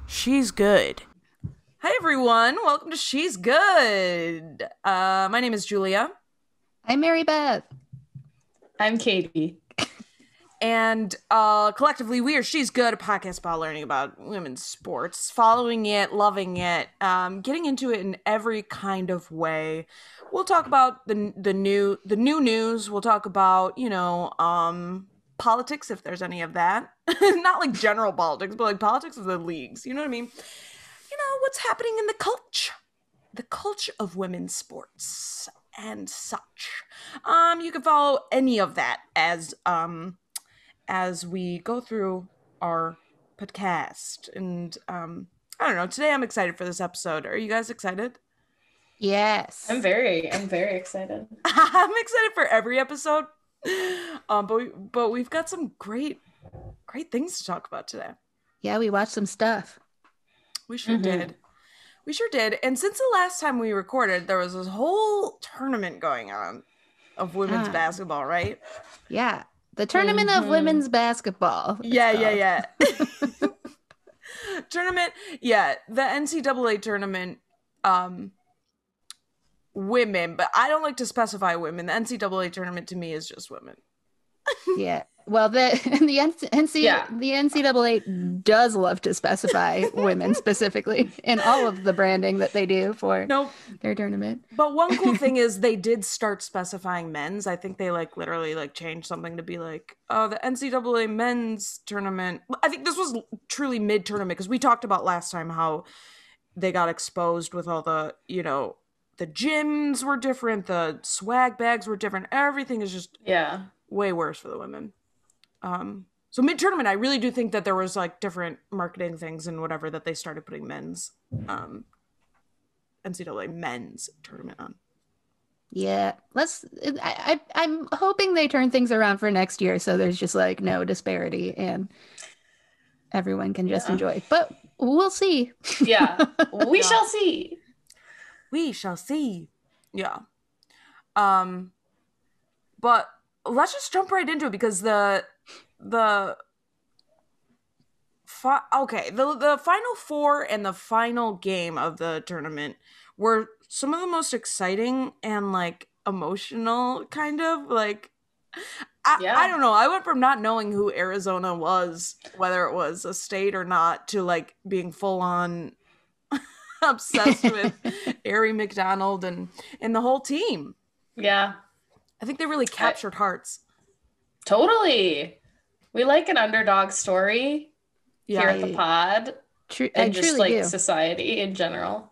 She's good. Hi everyone, welcome to She's Good. My name is Julia. I'm Mary Beth. I'm Katie. And collectively we are She's Good, a podcast about learning about women's sports, following it, loving it, getting into it in every kind of way. We'll talk about the new news. We'll talk about, politics, if there's any of that. Not like general politics, but like politics of the leagues. You know what I mean? What's happening in the culture of women's sports and such. You can follow any of that as we go through our podcast. And I don't know, today I'm excited for this episode. Are you guys excited? Yes. I'm very excited. I'm excited for every episode. But we've got some great things to talk about today. Yeah, we watched some stuff. We sure did. We sure did. And since the last time we recorded, there was this whole tournament going on of women's basketball, right? Yeah. The tournament of women's basketball. Yeah. Tournament. Yeah. The NCAA tournament, women, but I don't like to specify women. The NCAA tournament to me is just women. Yeah. Well, the NCAA does love to specify women specifically in all of the branding that they do for their tournament. But one cool thing is they did start specifying men's. I think they literally changed something to be like, oh, the NCAA men's tournament. I think this was truly mid-tournament because we talked about last time how they got exposed with all the, the gyms were different, the swag bags were different. Everything is just way worse for the women. So mid-tournament, I really do think that there was different marketing things and whatever that they started putting men's NCAA men's tournament on. Yeah, I'm hoping they turn things around for next year so there's just no disparity and everyone can just enjoy. But we'll see. Yeah, we shall see. We shall see. Yeah. But let's just jump right into it because the Final Four and the final game of the tournament were some of the most exciting and emotional kind of I don't know. I went from not knowing who Arizona was, whether it was a state or not, to being full on obsessed with Aari McDonald and the whole team. Yeah. I think they really captured hearts. Totally. We like an underdog story here at the pod. And just society in general.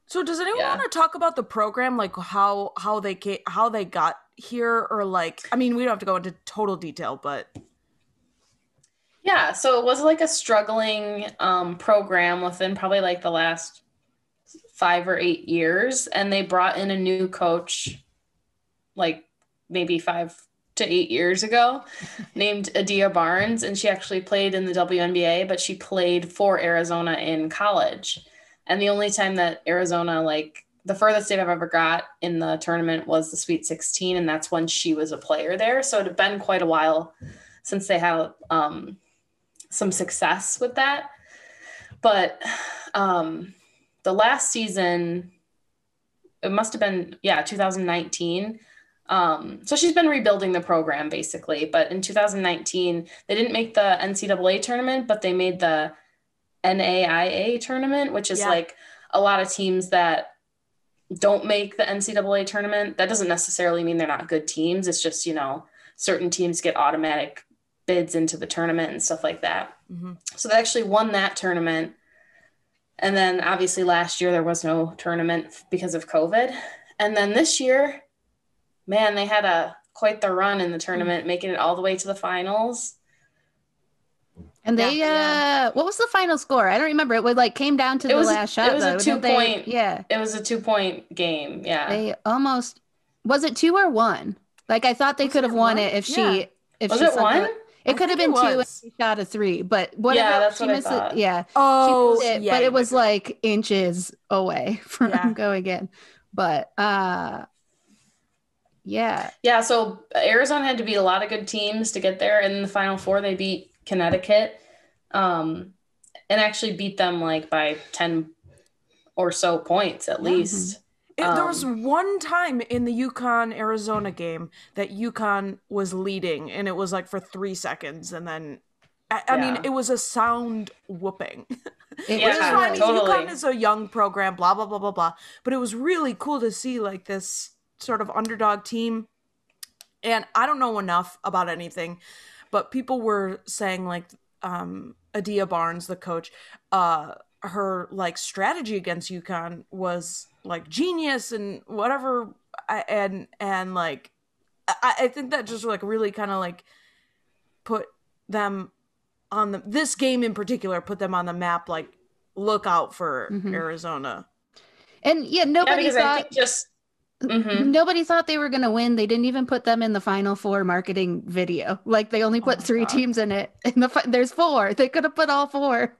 So does anyone want to talk about the program, how they got here, or we don't have to go into total detail, but yeah, so it was a struggling program within probably the last 5 or 8 years, and they brought in a new coach maybe 5 to 8 years ago named Adia Barnes, and she actually played in the WNBA, but she played for Arizona in college. And the only time that Arizona, the furthest they've ever got in the tournament was the Sweet 16, and that's when she was a player there. So it had been quite a while since they had some success with that. But the last season, it must have been, 2019. So she's been rebuilding the program basically, but in 2019, they didn't make the NCAA tournament, but they made the NAIA tournament, which is a lot of teams that don't make the NCAA tournament. That doesn't necessarily mean they're not good teams. It's just, certain teams get automatic bids into the tournament and stuff like that. Mm-hmm. So they actually won that tournament. And then obviously last year there was no tournament because of COVID. And then this year, man, they had quite the run in the tournament, making it all the way to the finals. And they, what was the final score? I don't remember. It was came down to the last shot. It was a 2-point. It was a 2-point game. Yeah. They almost, was it 2 or 1? I thought they could have won it if she, was it 1? It could have been 2 and she shot a 3, but whatever. Yeah, that's she what missed I thought. It. Yeah. Oh, she missed it, but it was inches away from going in. But Yeah. Yeah, so Arizona had to beat a lot of good teams to get there. And in the Final Four, they beat Connecticut, and actually beat them like by 10 or so points at least. There was one time in the UConn Arizona game that UConn was leading, and it was like for 3 seconds, and then I mean, it was a sound whooping. It Which is really fine. was. Totally. UConn is a young program, blah blah blah blah blah. But it was really cool to see like this sort of underdog team. And I don't know enough about anything, but people were saying like Adia Barnes, the coach, her like strategy against UConn was like genius and whatever. And like I think that just like really kind of like put them on this game in particular, put them on the map. Like, look out for Arizona. And yeah, nobody because I think thought just nobody thought they were going to win. They didn't even put them in the Final Four marketing video. Like they only put three teams in it. In there's four. They could have put all four.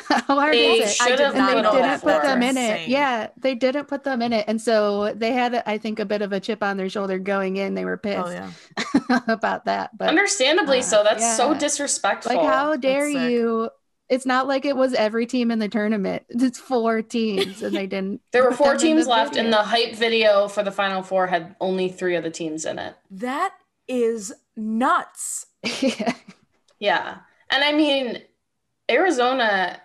How hard they is it? should have And they put all didn't put four. them in Insane. it. Yeah, they didn't put them in it. And so they had, I think, a bit of a chip on their shoulder going in. They were pissed Oh yeah. about that. But Understandably so. That's so yeah. disrespectful. Like, how dare That's sick. you? It's not like it was every team in the tournament. It's four teams, and they didn't. There were put 4 them in teams the left, and video. the hype video for the Final Four had only 3 of the teams in it. That is nuts. Yeah. Yeah. And I mean, Arizona,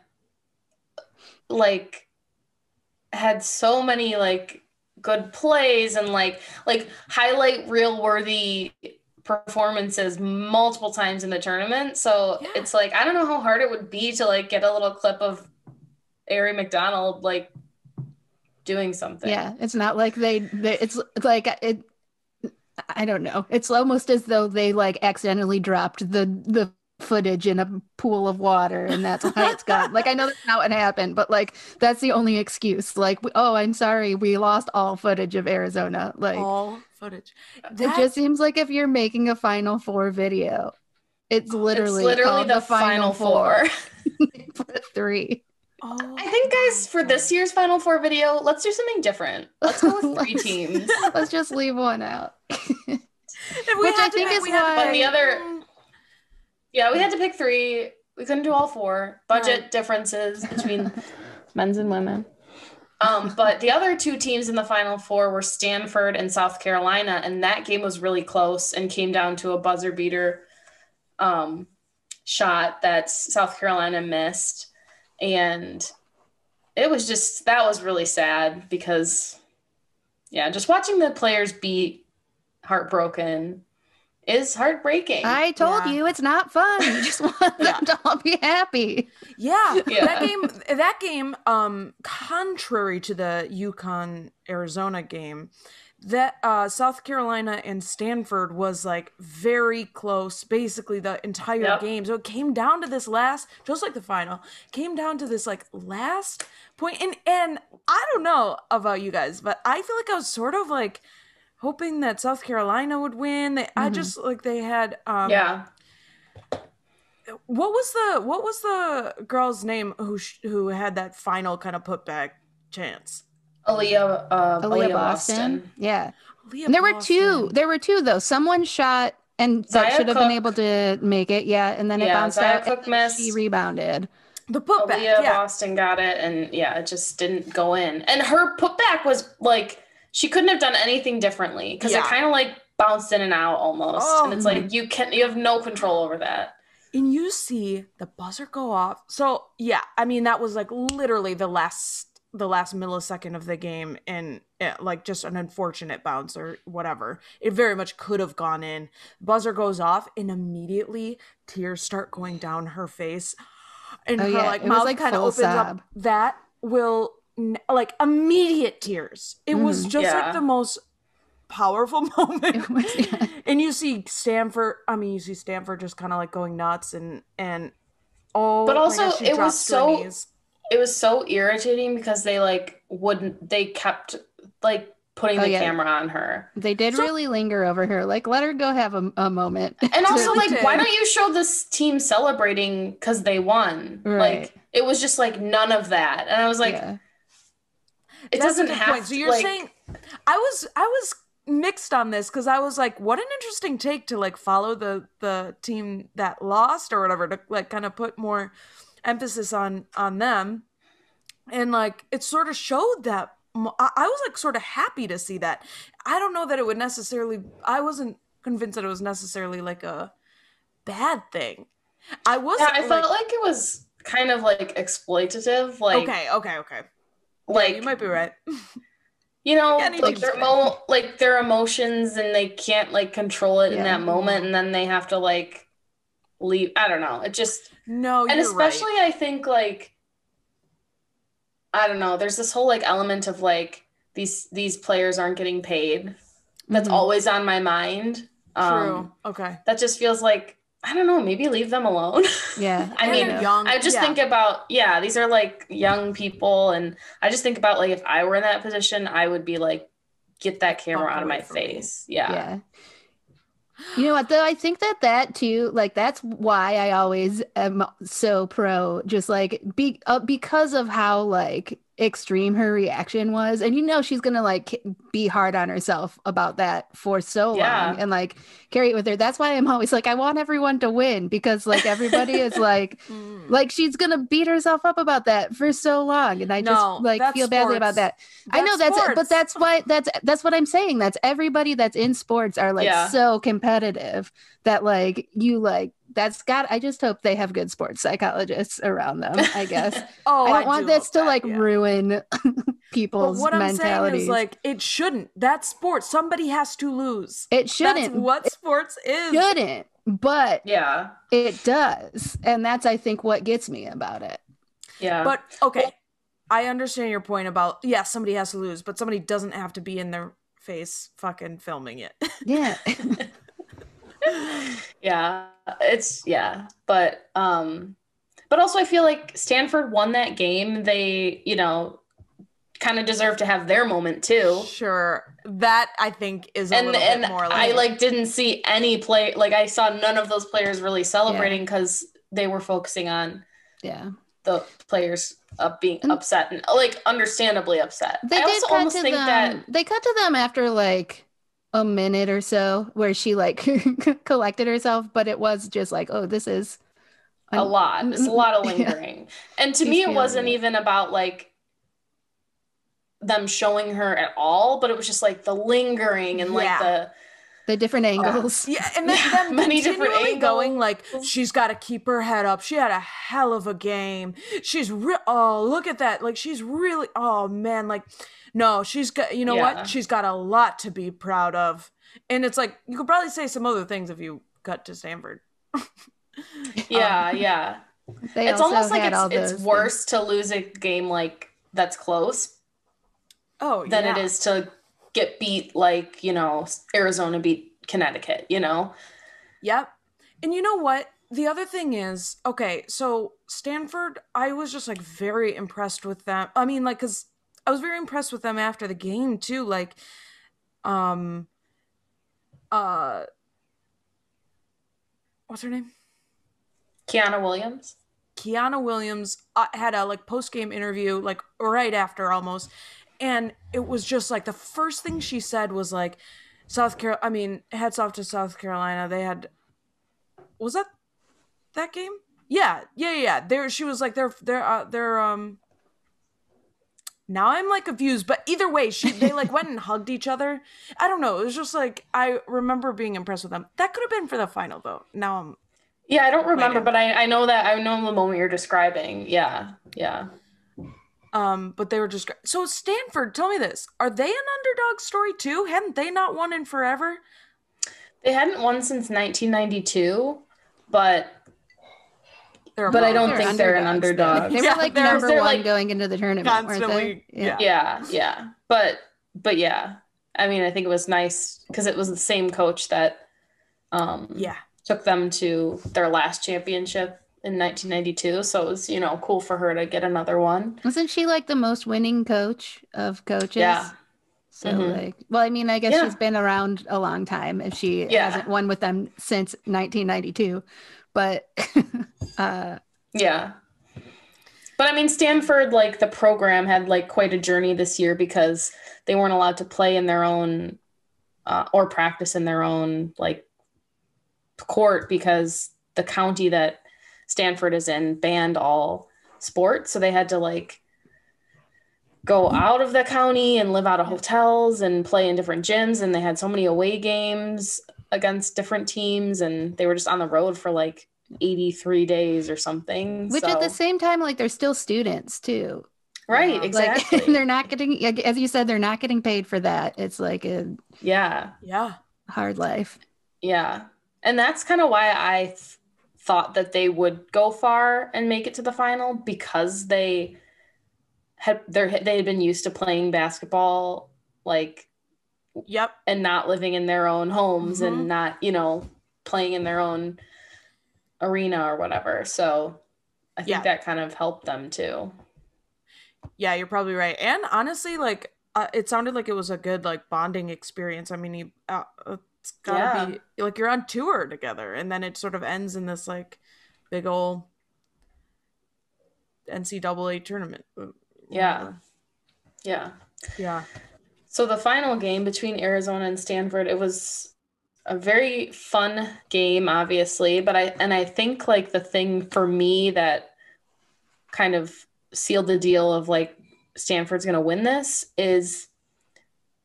like, had so many, like, good plays and, like highlight reel worthy performances multiple times in the tournament. So Yeah. it's like, I don't know how hard it would be to, like, get a little clip of Aari McDonald, like, doing something. Yeah, it's not like it's like it. I don't know. It's almost as though they like accidentally dropped the footage in a pool of water, and that's why it's gone. Like I know that's not what happened, but like that's the only excuse. Like, oh, I'm sorry, we lost all footage of Arizona. Like All footage. it just seems like if you're making a Final Four video, it's literally called the Final Four. Put 3. Oh, I think, guys, for this year's Final Four video, let's do something different. Let's go with 3 teams. Let's just leave one out. Which I think is why- But the other, yeah, we had to pick 3. We couldn't do all 4. Budget differences between men's and women. But the other 2 teams in the Final Four were Stanford and South Carolina, and that game was really close and came down to a buzzer beater shot that South Carolina missed. And it was just, that was really sad because, yeah, just watching the players be heartbroken is heartbreaking. I told you it's not fun. You just want them to all be happy. Yeah. Yeah. That game, contrary to the UConn Arizona game, that South Carolina and Stanford was like very close basically the entire game. So it came down to this last, just like the final, came down to this like last point. And I don't know about you guys, but I feel like I was sort of like hoping that South Carolina would win. I just like they had what was the girl's name who had that final kind of putback chance? Aaliyah Boston. Yeah. And there were two though. Someone shot and that should have been able to make it. Yeah. And then it bounced out Cook and missed. she rebounded. The putback. Aaliyah Boston got it, and it just didn't go in. And her putback was like, she couldn't have done anything differently because it kind of like bounced in and out almost. And it's like you have no control over that. And you see the buzzer go off. So yeah, I mean that was like literally the last millisecond of the game, and like just an unfortunate bounce or whatever. It very much could have gone in. Buzzer goes off, and immediately tears start going down her face, and her like mouth like kind of opens up. That will like immediate tears. It was just like the most powerful moment. And you see Stanford just kind of like going nuts and but also it was so irritating because they kept like putting the camera on her. They did really linger over her. Like, let her go have a moment. And also like, why don't you show this team celebrating because they won? Right. Like, it was just like none of that. And I was like, it doesn't have point. So you're saying I was mixed on this because I was like, what an interesting take to like follow the team that lost or whatever, to like kind of put more emphasis on them. And like it sort of showed that I was like sort of happy to see that. I don't know that it would necessarily, I wasn't convinced that it was necessarily like a bad thing. I was I felt like it was kind of like exploitative, like okay. like yeah, you might be right. you know, Yeah, like their emotions, and they can't like control it in that moment, and then they have to like leave. I don't know. It just No, and you're especially right. I think like I don't know. There's this whole like element of like these players aren't getting paid. That's always on my mind. True. Okay. That just feels like I don't know. Maybe leave them alone. Yeah, I And mean, they're young. I just Yeah. think about these are like young people, and I just think about like if I were in that position, I would be like, get that camera Fuck out of away my from me. face. Yeah. yeah. You know what, though? I think that too, like, that's why I always am so pro, just like because of how like extreme her reaction was. And she's gonna like be hard on herself about that for so long Yeah. and like carry it with her. That's why I'm always like, I want everyone to win because like everybody is like she's gonna beat herself up about that for so long. And I just No, like that's feel badly about sports. that. I know but Sports. that's why that's what I'm saying. That's everybody that's in sports are like Yeah. so competitive that like I just hope they have good sports psychologists around them, I guess. Oh, I I don't want do this hope to that. like Yeah. ruin But people's what I'm saying is mentalities. like it shouldn't. That's sports. Somebody has to lose. It That's shouldn't. what sports is. Shouldn't, but Yeah. it does. And that's I think what gets me about it. Yeah. But okay, I understand your point about somebody has to lose, but somebody doesn't have to be in their face fucking filming it. Yeah. Yeah. But also I feel like Stanford won that game. They, kind of deserve to have their moment too. Sure. That I think is a little bit more I like like didn't see any play, like I saw none of those players really celebrating because they were focusing on the players being upset and like understandably upset. They I did also cut almost to think them. that They cut to them after like a minute or so where she like collected herself, but it was just like, oh, this is a lot. It's a lot of yeah. lingering. And to She's me, it feeling wasn't it. even about like them showing her at all, but it was just like the lingering and like the different angles. and then them many different continually angles. going like she's got to keep her head up. She had a hell of a game. She's oh, look at that. Like she's really, oh man, like no, she's got, you know what? She's got a lot to be proud of. And it's like you could probably say some other things if you cut to Stanford. Yeah. It's almost like it's worse to lose a game like that's close than it is to get beat like, Arizona beat Connecticut, Yep. And you know what? The other thing is, okay, so Stanford, I was just like very impressed with them. I mean, like, cause I was very impressed with them after the game too. Like, what's her name? Kiana Williams. Kiana Williams had a like post-game interview, like right after almost. And it was just like the first thing she said was like, hats off to South Carolina. They had, was that game? Yeah. She was like, now I'm like confused, but either way, they like went and hugged each other. I don't know. It was just like, I remember being impressed with them. That could have been for the final though. Now I'm. Yeah, I don't remember, but I know the moment you're describing. Yeah. But they were just great. So Stanford, tell me this: are they an underdog story too? Hadn't they not won in forever? They hadn't won since 1992, but I don't think they're an underdog. They were like number one like, going into the tournament, constantly. Weren't they? Yeah. But yeah, I mean, I think it was nice because it was the same coach that took them to their last championship in 1992. So it was, cool for her to get another one. Wasn't she like the most winning coach of coaches? Yeah. So I mean, I guess she's been around a long time if she hasn't won with them since 1992. But yeah. But I mean, Stanford, like the program had like quite a journey this year because they weren't allowed to play in their own or practice in their own like court because the county that Stanford is in banned all sports. So they had to like go out of the county and live out of hotels and play in different gyms. And they had so many away games against different teams. And they were just on the road for like 83 days or something. Which at the same time, like they're still students too. Right, exactly. Like they're not getting, as you said, they're not getting paid for that. It's like a yeah hard life. Yeah. And that's kind of why I thought that they would go far and make it to the final because they had been used to playing basketball like and not living in their own homes and not, you know, playing in their own arena or whatever. So I think that kind of helped them too. Yeah, you're probably right. And honestly, like it sounded like it was a good like bonding experience. I mean, it's gotta be like you're on tour together, and then it sort of ends in this like big old NCAA tournament. Yeah. So the final game between Arizona and Stanford, it was a very fun game, obviously, but I think like the thing for me that kind of sealed the deal of like Stanford's going to win this is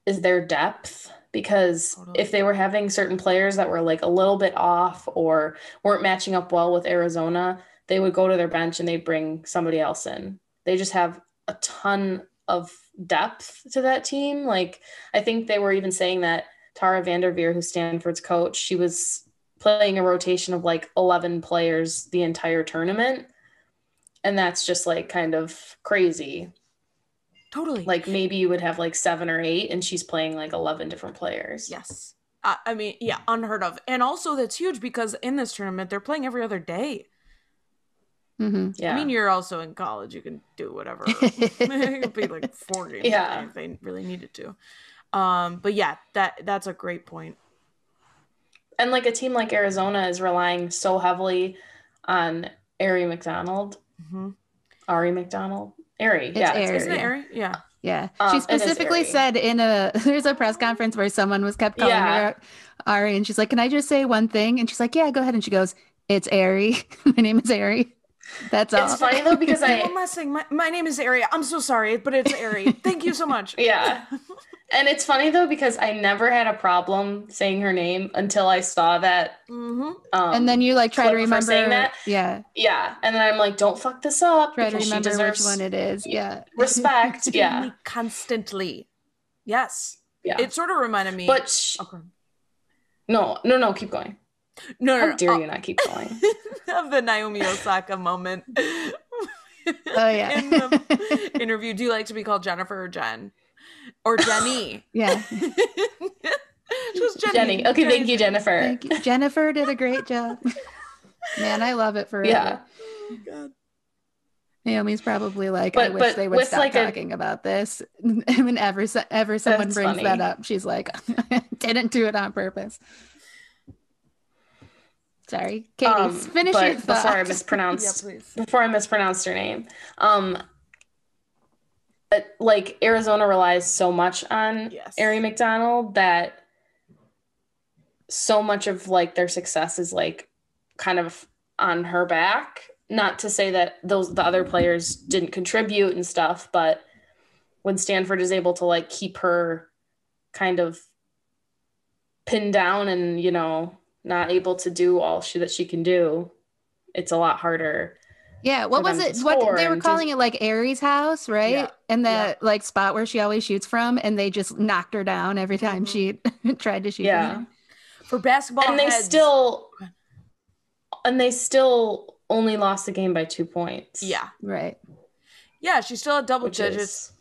their depth, because if they were having certain players that were like a little bit off or weren't matching up well with Arizona, they would go to their bench and they'd bring somebody else in. They just have a ton of depth to that team. Like I think they were even saying that Tara Vanderveer, who's Stanford's coach, she was playing a rotation of like 11 players the entire tournament. And that's just like kind of crazy. Totally. Like maybe you would have like 7 or 8 and she's playing like 11 different players. Yes. I mean, yeah, unheard of. And also that's huge because in this tournament, they're playing every other day. Mm-hmm. Yeah. I mean, you're also in college. You can do whatever. It could be like 4 games a day if they really needed to. But yeah, that's a great point. And like a team like Arizona is relying so heavily on Aari McDonald. Mm-hmm. Aari McDonald? Aari. It's Aari. Isn't it Aari? Yeah. Yeah. She specifically said there's a press conference where someone was kept calling her Aari, and she's like, "Can I just say one thing?" And she's like, "Yeah, go ahead." And she goes, "It's Aari. My name is Aari." That's all. It's funny though because one last thing. My name is Aari. I'm so sorry, but it's Aari. Thank you so much. Yeah. And it's funny though because I never had a problem saying her name until I saw that. Mm-hmm. And then you like try to remember saying that. Yeah. Yeah. And then I'm like, don't fuck this up. Try to remember which one it is. Yeah. Respect. Yeah. Constantly. Yes. Yeah. It sort of reminded me. But okay. No, keep going. No. How dare you not keep going? Of the Naomi Osaka moment. Oh yeah. In the interview, do you like to be called Jennifer or Jen? Or Jenny? Yeah. Just Jenny. Okay, thank you, Jennifer. Thank you. Jennifer did a great job. Man, I love it forever. Yeah. Oh, God. Naomi's probably like, I wish they would stop talking about this. And whenever someone brings that up, she's like, didn't do it on purpose. Sorry, Katie, finish your thought. Before I mispronounced her name, like Arizona relies so much on Aari McDonald that so much of like their success is like kind of on her back. Not to say that the other players didn't contribute and stuff, but when Stanford is able to like keep her kind of pinned down and, you know, not able to do all that she can do, it's a lot harder. Yeah, what was it? What they were calling it, like Aari's house, right? Yeah. And that like spot where she always shoots from, and they just knocked her down every time she tried to shoot. Yeah, for basketball, and they still only lost the game by 2 points. Yeah, right. Yeah, she still had double digits.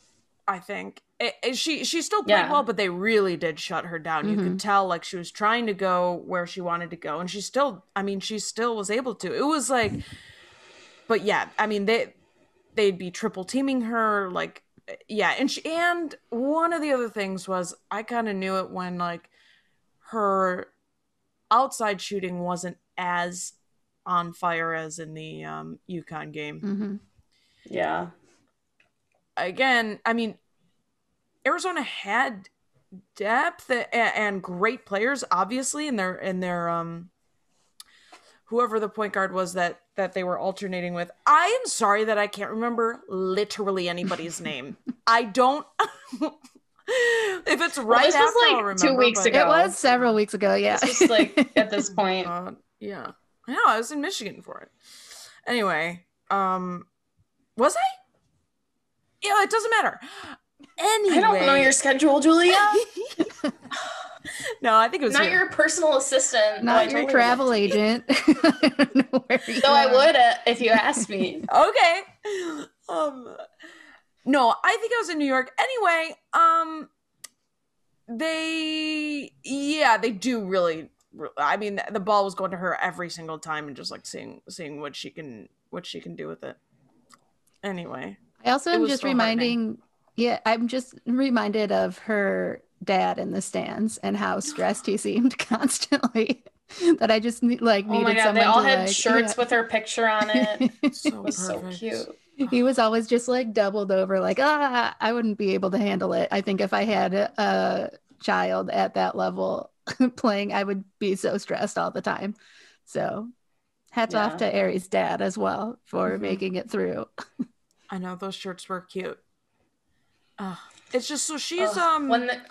I think she still played well, but they really did shut her down. You could tell like she was trying to go where she wanted to go, and she still was able to. It was like, but yeah, I mean they'd be triple teaming her, like and one of the other things was I kind of knew it when like her outside shooting wasn't as on fire as in the UConn game. Mm-hmm. Yeah. Again, I mean, Arizona had depth and great players, obviously, and their whoever the point guard was that they were alternating with. I am sorry that I can't remember literally anybody's name. I don't. If it's right this after, was like I'll remember, 2 weeks ago. It was several weeks ago. Yeah. It's just like at this point. Yeah, I know. I was in Michigan for it. Anyway, was I? Yeah, it doesn't matter. Anyway, I don't know your schedule, Julia. No, I think it was not your personal assistant. Not your travel agent. I don't know where you Though I would if you asked me. Okay. No, I think I was in New York. Anyway, they do really. I mean, the ball was going to her every single time, and just like seeing what she can do with it. Anyway, I also am just reminding. heartening. Yeah, I'm just reminded of her dad in the stands and how stressed he seemed constantly. That I just like needed oh my God, someone they all to had like, shirts with her picture on it. So It was so perfect. cute. He was always just like doubled over, like, I wouldn't be able to handle it. I think if I had a child at that level playing, I would be so stressed all the time. So hats off to Aari's dad as well for making it through. I know those shirts were cute. It's just so she's when the,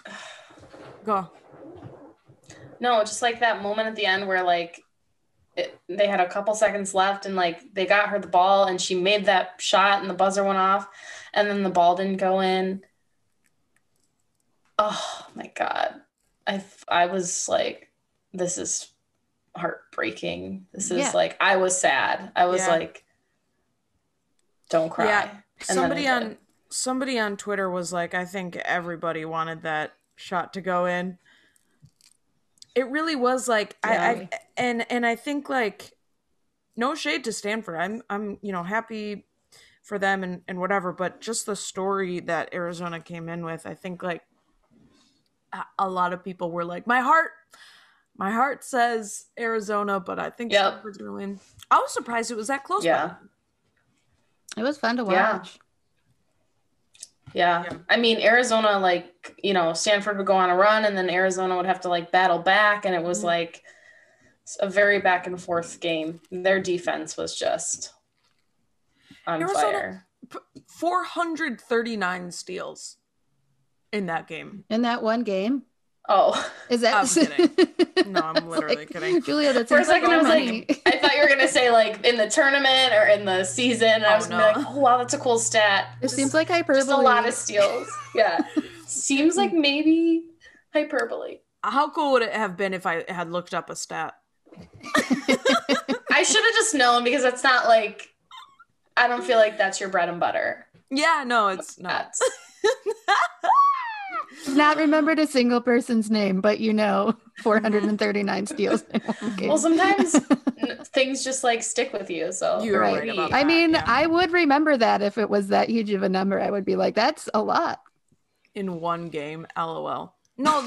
go. no, just like that moment at the end where like they had a couple seconds left and like they got her the ball and she made that shot and the buzzer went off and then the ball didn't go in. Oh my God. I was like, this is heartbreaking. This is like, I was sad. I was like, don't cry. Yeah. And Somebody on Twitter was like, I think everybody wanted that shot to go in. It really was like, I think like, no shade to Stanford. I'm happy for them and whatever, but just the story that Arizona came in with, I think like a lot of people were like, my heart says Arizona, but I think Stanford's gonna win. I was surprised it was that close. Yeah. It was fun to watch. Yeah. I mean, Arizona, like, Stanford would go on a run and then Arizona would have to like battle back. And it was like a very back and forth game. Their defense was just on Arizona, fire. 439 steals in that game. In that one game? Oh. Is that? I'm kidding. No, I'm literally kidding. Julia, that's for a second I was money. like, I thought you were going to say like in the tournament or in the season. And I was going to be like, oh, wow, that's a cool stat. It seems like hyperbole. Just a lot of steals. Yeah. Seems like maybe hyperbole. How cool would it have been if I had looked up a stat? I should have just known because it's not like, I don't feel like that's your bread and butter. Yeah, no, it's not. Not remembered a single person's name, but 439 steals in one game. Well, sometimes things just like stick with you. So you're right about that. I mean, I would remember that if it was that huge of a number. I would be like, that's a lot. In one game, LOL. No,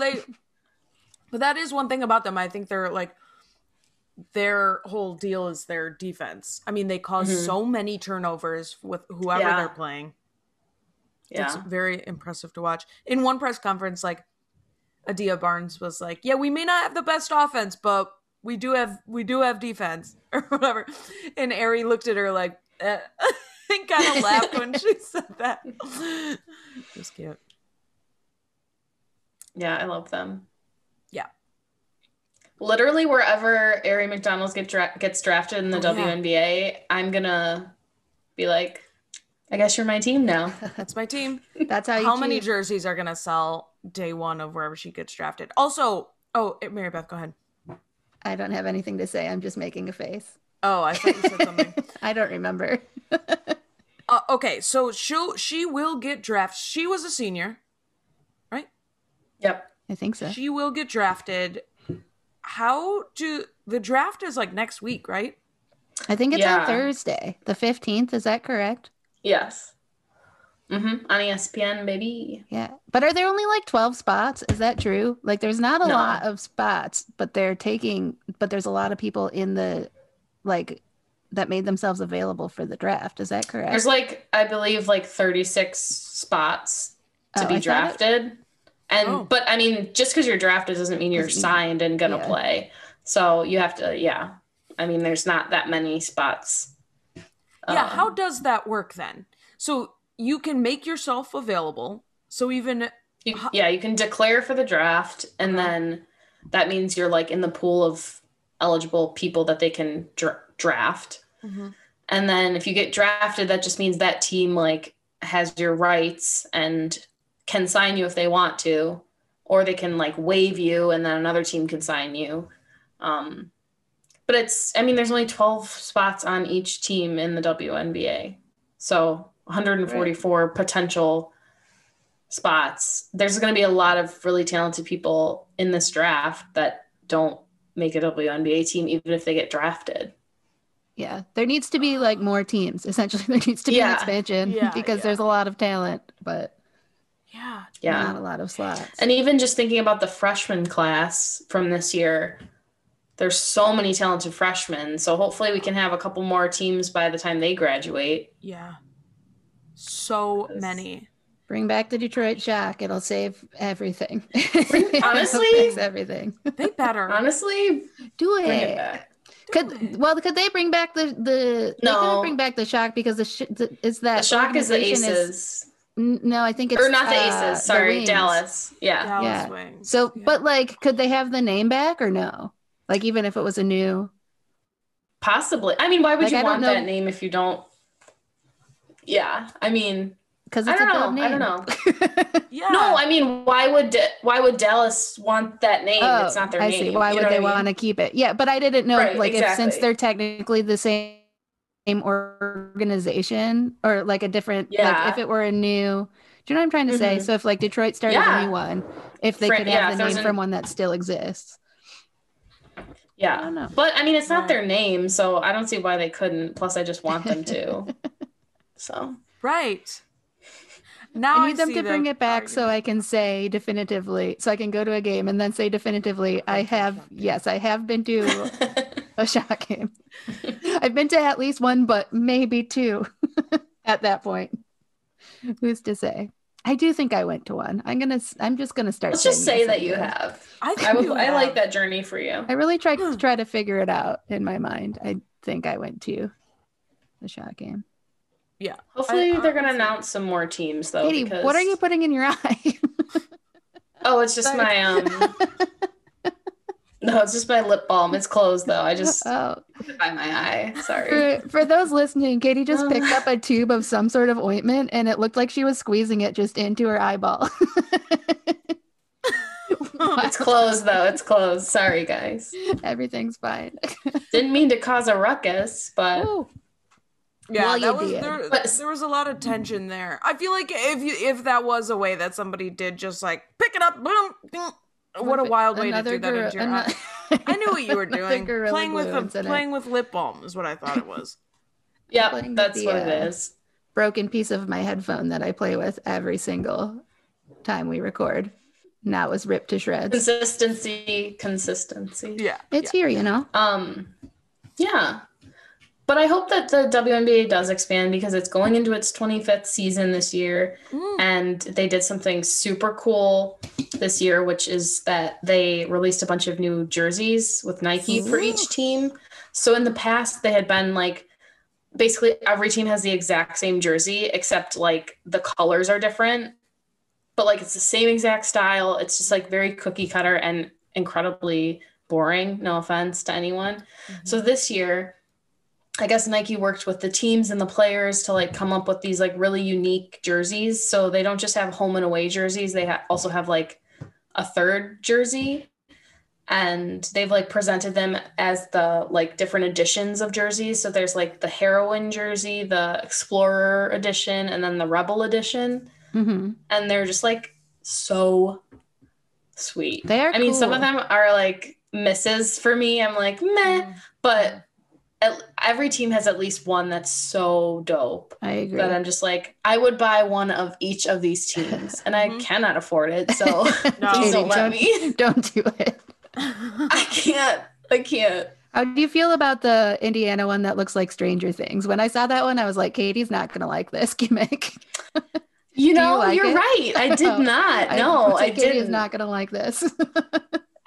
but that is one thing about them. I think they're like, their whole deal is their defense. I mean, they cause so many turnovers with whoever they're playing. Yeah. It's very impressive to watch. In one press conference, like Adia Barnes was like, yeah, we may not have the best offense, but we do have defense or whatever. And Aari looked at her like, and kind of laughed when she said that. It was cute. Yeah, I love them. Yeah. Literally wherever Aari McDonald gets drafted in the WNBA, I'm going to be like, I guess you're my team now. That's my team. That's how you How many jerseys are going to sell day one of wherever she gets drafted? Also, Mary Beth, go ahead. I don't have anything to say. I'm just making a face. Oh, I thought you said something. I don't remember. Okay, so she will get drafted. She was a senior, right? Yep. I think so. She will get drafted. The draft is like next week, right? I think it's on Thursday, the 15th. Is that correct? Yes. On ESPN, baby. Yeah. But are there only like 12 spots? Is that true? Like there's not a lot of spots, but there's a lot of people in the that made themselves available for the draft. Is that correct? There's I believe 36 spots to be drafted. And but I mean, just because you're drafted doesn't mean you're signed and gonna play. So you have to, I mean, there's not that many spots. Yeah, how does that work then? So you can make yourself available. So even you can declare for the draft, and then that means you're like in the pool of eligible people that they can draft. Mm-hmm. And then if you get drafted, that just means that team like has your rights and can sign you if they want to, or they can like waive you and then another team can sign you. But there's only 12 spots on each team in the WNBA. So 144 potential spots. There's going to be a lot of really talented people in this draft that don't make a WNBA team, even if they get drafted. Yeah, there needs to be like more teams. Essentially, there needs to be an expansion because there's a lot of talent, but not a lot of slots. And even just thinking about the freshman class from this year, there's so many talented freshmen. So hopefully we can have a couple more teams by the time they graduate. Yeah. So many. Bring back the Detroit Shock. It'll save everything. Honestly, fix everything. They better. Honestly, do bring it back. Could they bring back the they couldn't bring back the Shock because the Shock is the Aces. No, I think it's or not the Aces. Sorry, Dallas. Dallas Wings. So, but like, could they have the name back or no? Like, even if it was a new, possibly. I mean, why would you want that name if you don't? Yeah, I mean, because it's a dumb name. I don't know. No, I mean, why would Dallas want that name? It's not their name. I see. Why would they want to keep it? Yeah, but I didn't know, if since they're technically the same organization or like a different, like if it were a new, do you know what I'm trying to say? So if like Detroit started a new one, if they could have the name from one that still exists. Yeah, I don't know. But I mean, it's not their name, so I don't see why they couldn't. Plus, I just want them to. So now I need them to bring it back so I can say definitively, so I can go to a game and then say definitively, I have been to a Shock game. I've been to at least one, but maybe two at that point. Who's to say? I do think I went to one. I'm just gonna start. Let's just say that you have. I like that journey for you. I really try to figure it out in my mind. I think I went to the Shock game. Yeah. Hopefully they're gonna announce some more teams though. Katie, what are you putting in your eye? Oh, it's just my No, it's just my lip balm. It's closed though. I just put it by my eye. Sorry. For those listening, Katie just picked up a tube of some sort of ointment and it looked like she was squeezing it just into her eyeball. It's closed though. It's closed. Sorry, guys. Everything's fine. Didn't mean to cause a ruckus, but yeah, there was a lot of tension there. I feel like if that was a way that somebody did just like pick it up, boom, boom. What a wild way to do that into your eye. I knew what you were doing. Playing with lip balm is what I thought it was. Yeah, that's what it is. Broken piece of my headphone that I play with every single time we record. Now was ripped to shreds. Consistency. Yeah. It's here, you know. Yeah. But I hope that the WNBA does expand because it's going into its 25th season this year. And they did something super cool this year, which is that they released a bunch of new jerseys with Nike for each team. So in the past, they had been like, basically every team has the exact same jersey, except like the colors are different. But like it's the same exact style. It's just like very cookie cutter and incredibly boring. No offense to anyone. So this year, I guess Nike worked with the teams and the players to like come up with these like really unique jerseys. So they don't just have home and away jerseys. They also have like a third jersey, and they've like presented them as the like different editions of jerseys. So there's like the heroine jersey, the explorer edition, and then the rebel edition. And they're just like so sweet. They are I mean, some of them are like misses for me. I'm like, meh, but every team has at least one that's so dope. I agree. That I'm just like, I would buy one of each of these teams, and I cannot afford it. So please don't let me. Don't do it. I can't. How do you feel about the Indiana one that looks like Stranger Things? When I saw that one, I was like, Katie's not gonna like this gimmick. You Do you know, like you're it? right. I did not. No, I Katie is didn't. not gonna like this.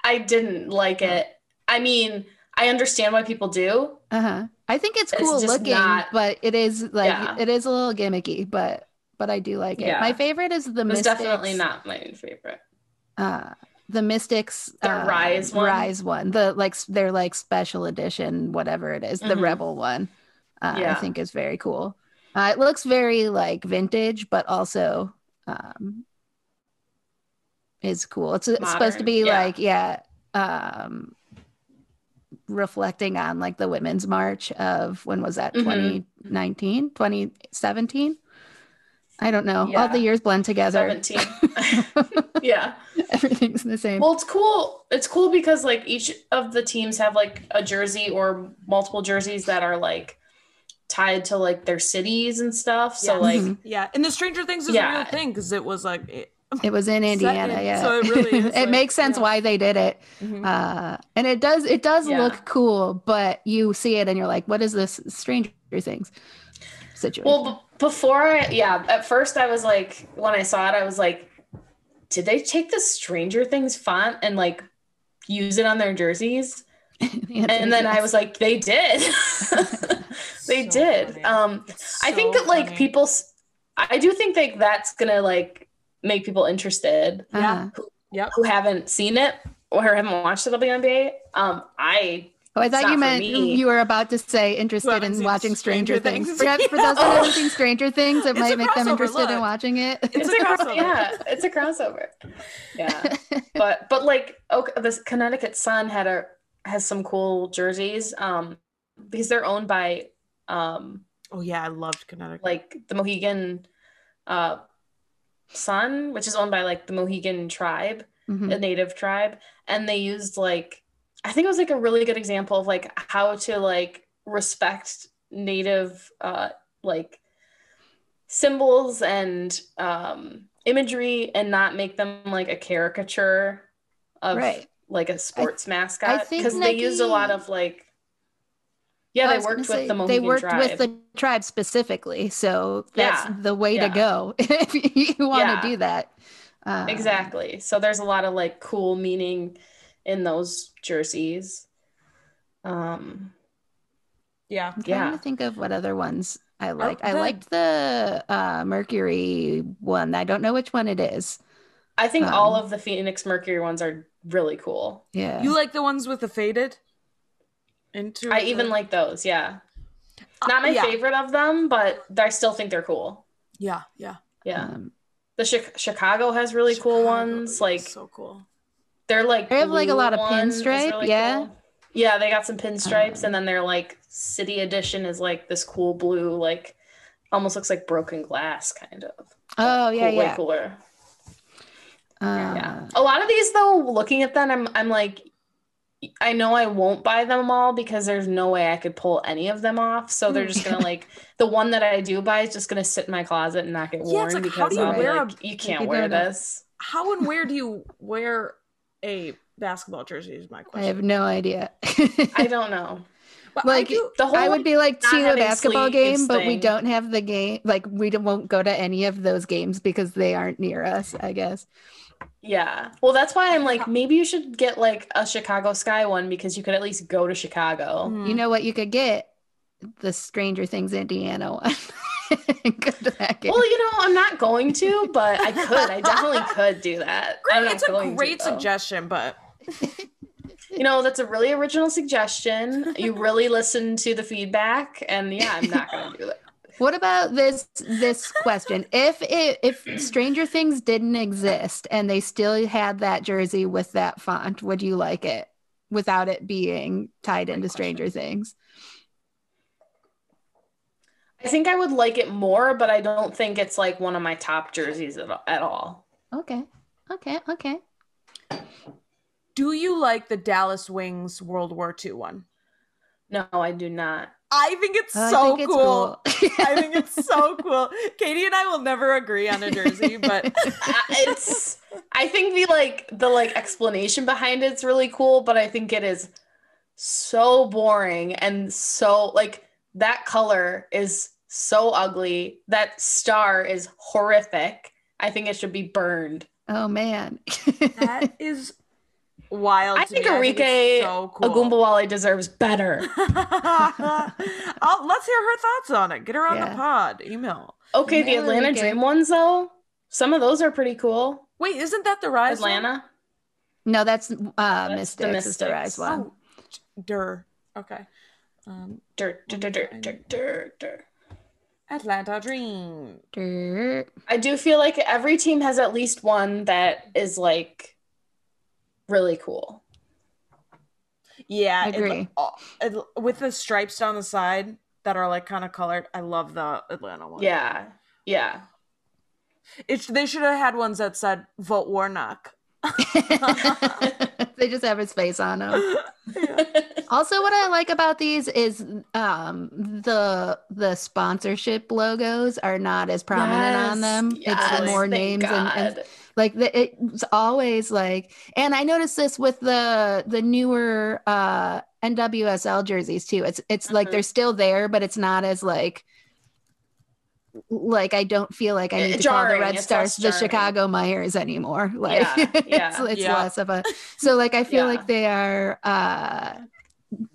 I didn't like it. I mean, I understand why people do. Uh-huh. I think it's It's cool just looking, not, but it is like yeah. it is a little gimmicky, but I do like it. My Yeah. favorite is the It was definitely Mystics, not my favorite. uh the Mystics The Rise one. Rise one. The like their like special edition, whatever it is, the Mm-hmm. Rebel one. I Yeah. think is very cool. It looks very like vintage, but also um is cool. It's supposed to Modern. be Yeah. like, yeah, um reflecting on like the women's march of when was that, Mm-hmm. 2019, 2017? I don't know, all the Yeah. years blend together. 17. Yeah. Everything's the same. Well, it's cool. It's cool because like each of the teams have like a jersey or multiple jerseys that are like tied to like their cities and stuff. So Yes. like, Yeah, and the Stranger Things is a real yeah. thing because it was like It was in set Indiana, in, yeah. so it really is It like, makes sense yeah. why they did it. And it does Yeah. look cool, but you see it and you're like, what is this Stranger Things Well, situation? before yeah, at first I was like, when I saw it, I was like, did they take the Stranger Things font and like use it on their jerseys? The answer And is then I yes. was like, they did. They So did. funny. It's I think so that like funny. I do think like that's gonna like make people interested Yeah. Uh-huh. Yep. who haven't seen it or haven't watched the WNBA. Oh, I It's thought you not for meant me. you were about to say Who interested haven't in seen watching Stranger Things. Things? Yeah, for those who haven't seen Stranger Things, it It's might a make them crossover, interested in look. watching it. It's a crossover. Yeah, it's a crossover. Yeah. But like okay, this Connecticut Sun has some cool jerseys because they're owned by Oh yeah, I loved Connecticut. like the Mohegan uh Sun, which is owned by like the Mohegan tribe, Mhm. a native tribe, and they used like I think it was like a really good example of like how to like respect native like symbols and imagery and not make them like a caricature of Right. like a sports I mascot think because they used a lot Nike, of like yeah I they was going to worked with say the they Mohegan worked with tribe. the tribe specifically, so that's Yeah, the way to yeah, go if you want to yeah, do that. Um, exactly. So there's a lot of like cool meaning in those jerseys. Um, Yeah. I'm trying to yeah, think of what other ones I I, liked. I the liked the Mercury one. I don't know which one it is. I think all Um, of the Phoenix Mercury ones are really cool. yeah. You like the ones with the faded I into even the like those. Yeah, not my yeah. favorite of them, but I still think they're cool. Yeah, yeah. Yeah. Um, The Chicago has really cool Chicago ones. is Like so cool. their they like have like a blue lot of one is pinstripe. really Yeah. cool. Yeah, they got some pinstripes, and Um, then their like city edition is like this cool blue, like almost looks like broken glass, kind of, but oh yeah, cool, way yeah. cooler. Yeah, Uh, a lot of these though, looking at them, I'm like, I know I won't buy them all because there's no way I could pull any of them off. So they're just gonna like the one that I do buy is just gonna sit in my closet and not get Yeah, it's worn like how do because you I'll be Right. wear like, a you like can't you wear don't know. this. how and where do you wear a basketball jersey is my I have question. no idea. I don't know. But I Like do The I whole would like be like not to a having basketball sleeves game, but we thing. don't have the game. Like won't go to any of those games because they aren't near us, I guess. Yeah. Well, that's why I'm like, how, maybe you should get like a Chicago Sky one because you could at least go to Chicago. You know what you could get? The Stranger Things Indiana one. Go to that game. Well, I'm not going to, but I could. I definitely could do that. I'm not it's a going great to, though. suggestion, but That's a really original suggestion. You really listened to the feedback, and yeah, I'm not going to do that. What about this question? If Stranger Things didn't exist and they still had that jersey with that font, would you like it without it being tied into Stranger Things? I think I would like it more, but I don't think it's like one of my top jerseys at all. Okay. do you like the Dallas Wings World War II one? No, I do not. I think it's I so think it's cool. cool. I think it's so cool. Katie and I will never agree on a jersey, but I think the explanation behind it's really cool, but I think it is so boring and so like that color is so ugly. That star is horrific. I think it should be burned. Oh man. That is wild I to think me. I think it's Arike so cool. Agumbawale deserves better. Let's hear her thoughts on it. Get her on the pod. Email. Okay, the Email Atlanta Arike. Dream ones though, some of those are pretty cool. Wait, isn't that the Rise one? Atlanta. No, that's That's the Mystics is the Rise Mystics. one. Oh, okay. Dirt. Atlanta Dream. Dirt. I do feel like every team has at least one that is like really cool. Yeah, Agree. With the stripes down the side that are like kind of colored. I love the Atlanta one. Yeah. They should have had ones that said "Vote Warnock." They just have his face on them. Yeah. Also, what I like about these is the sponsorship logos are not as prominent on them. It's more names and like it's always like. And I noticed this with the newer NWSL jerseys too. It's like they're still there, but it's not as like I don't feel like I need to call the Red Stars the Chicago Myers anymore. Like it's less of a. So like I feel like they are.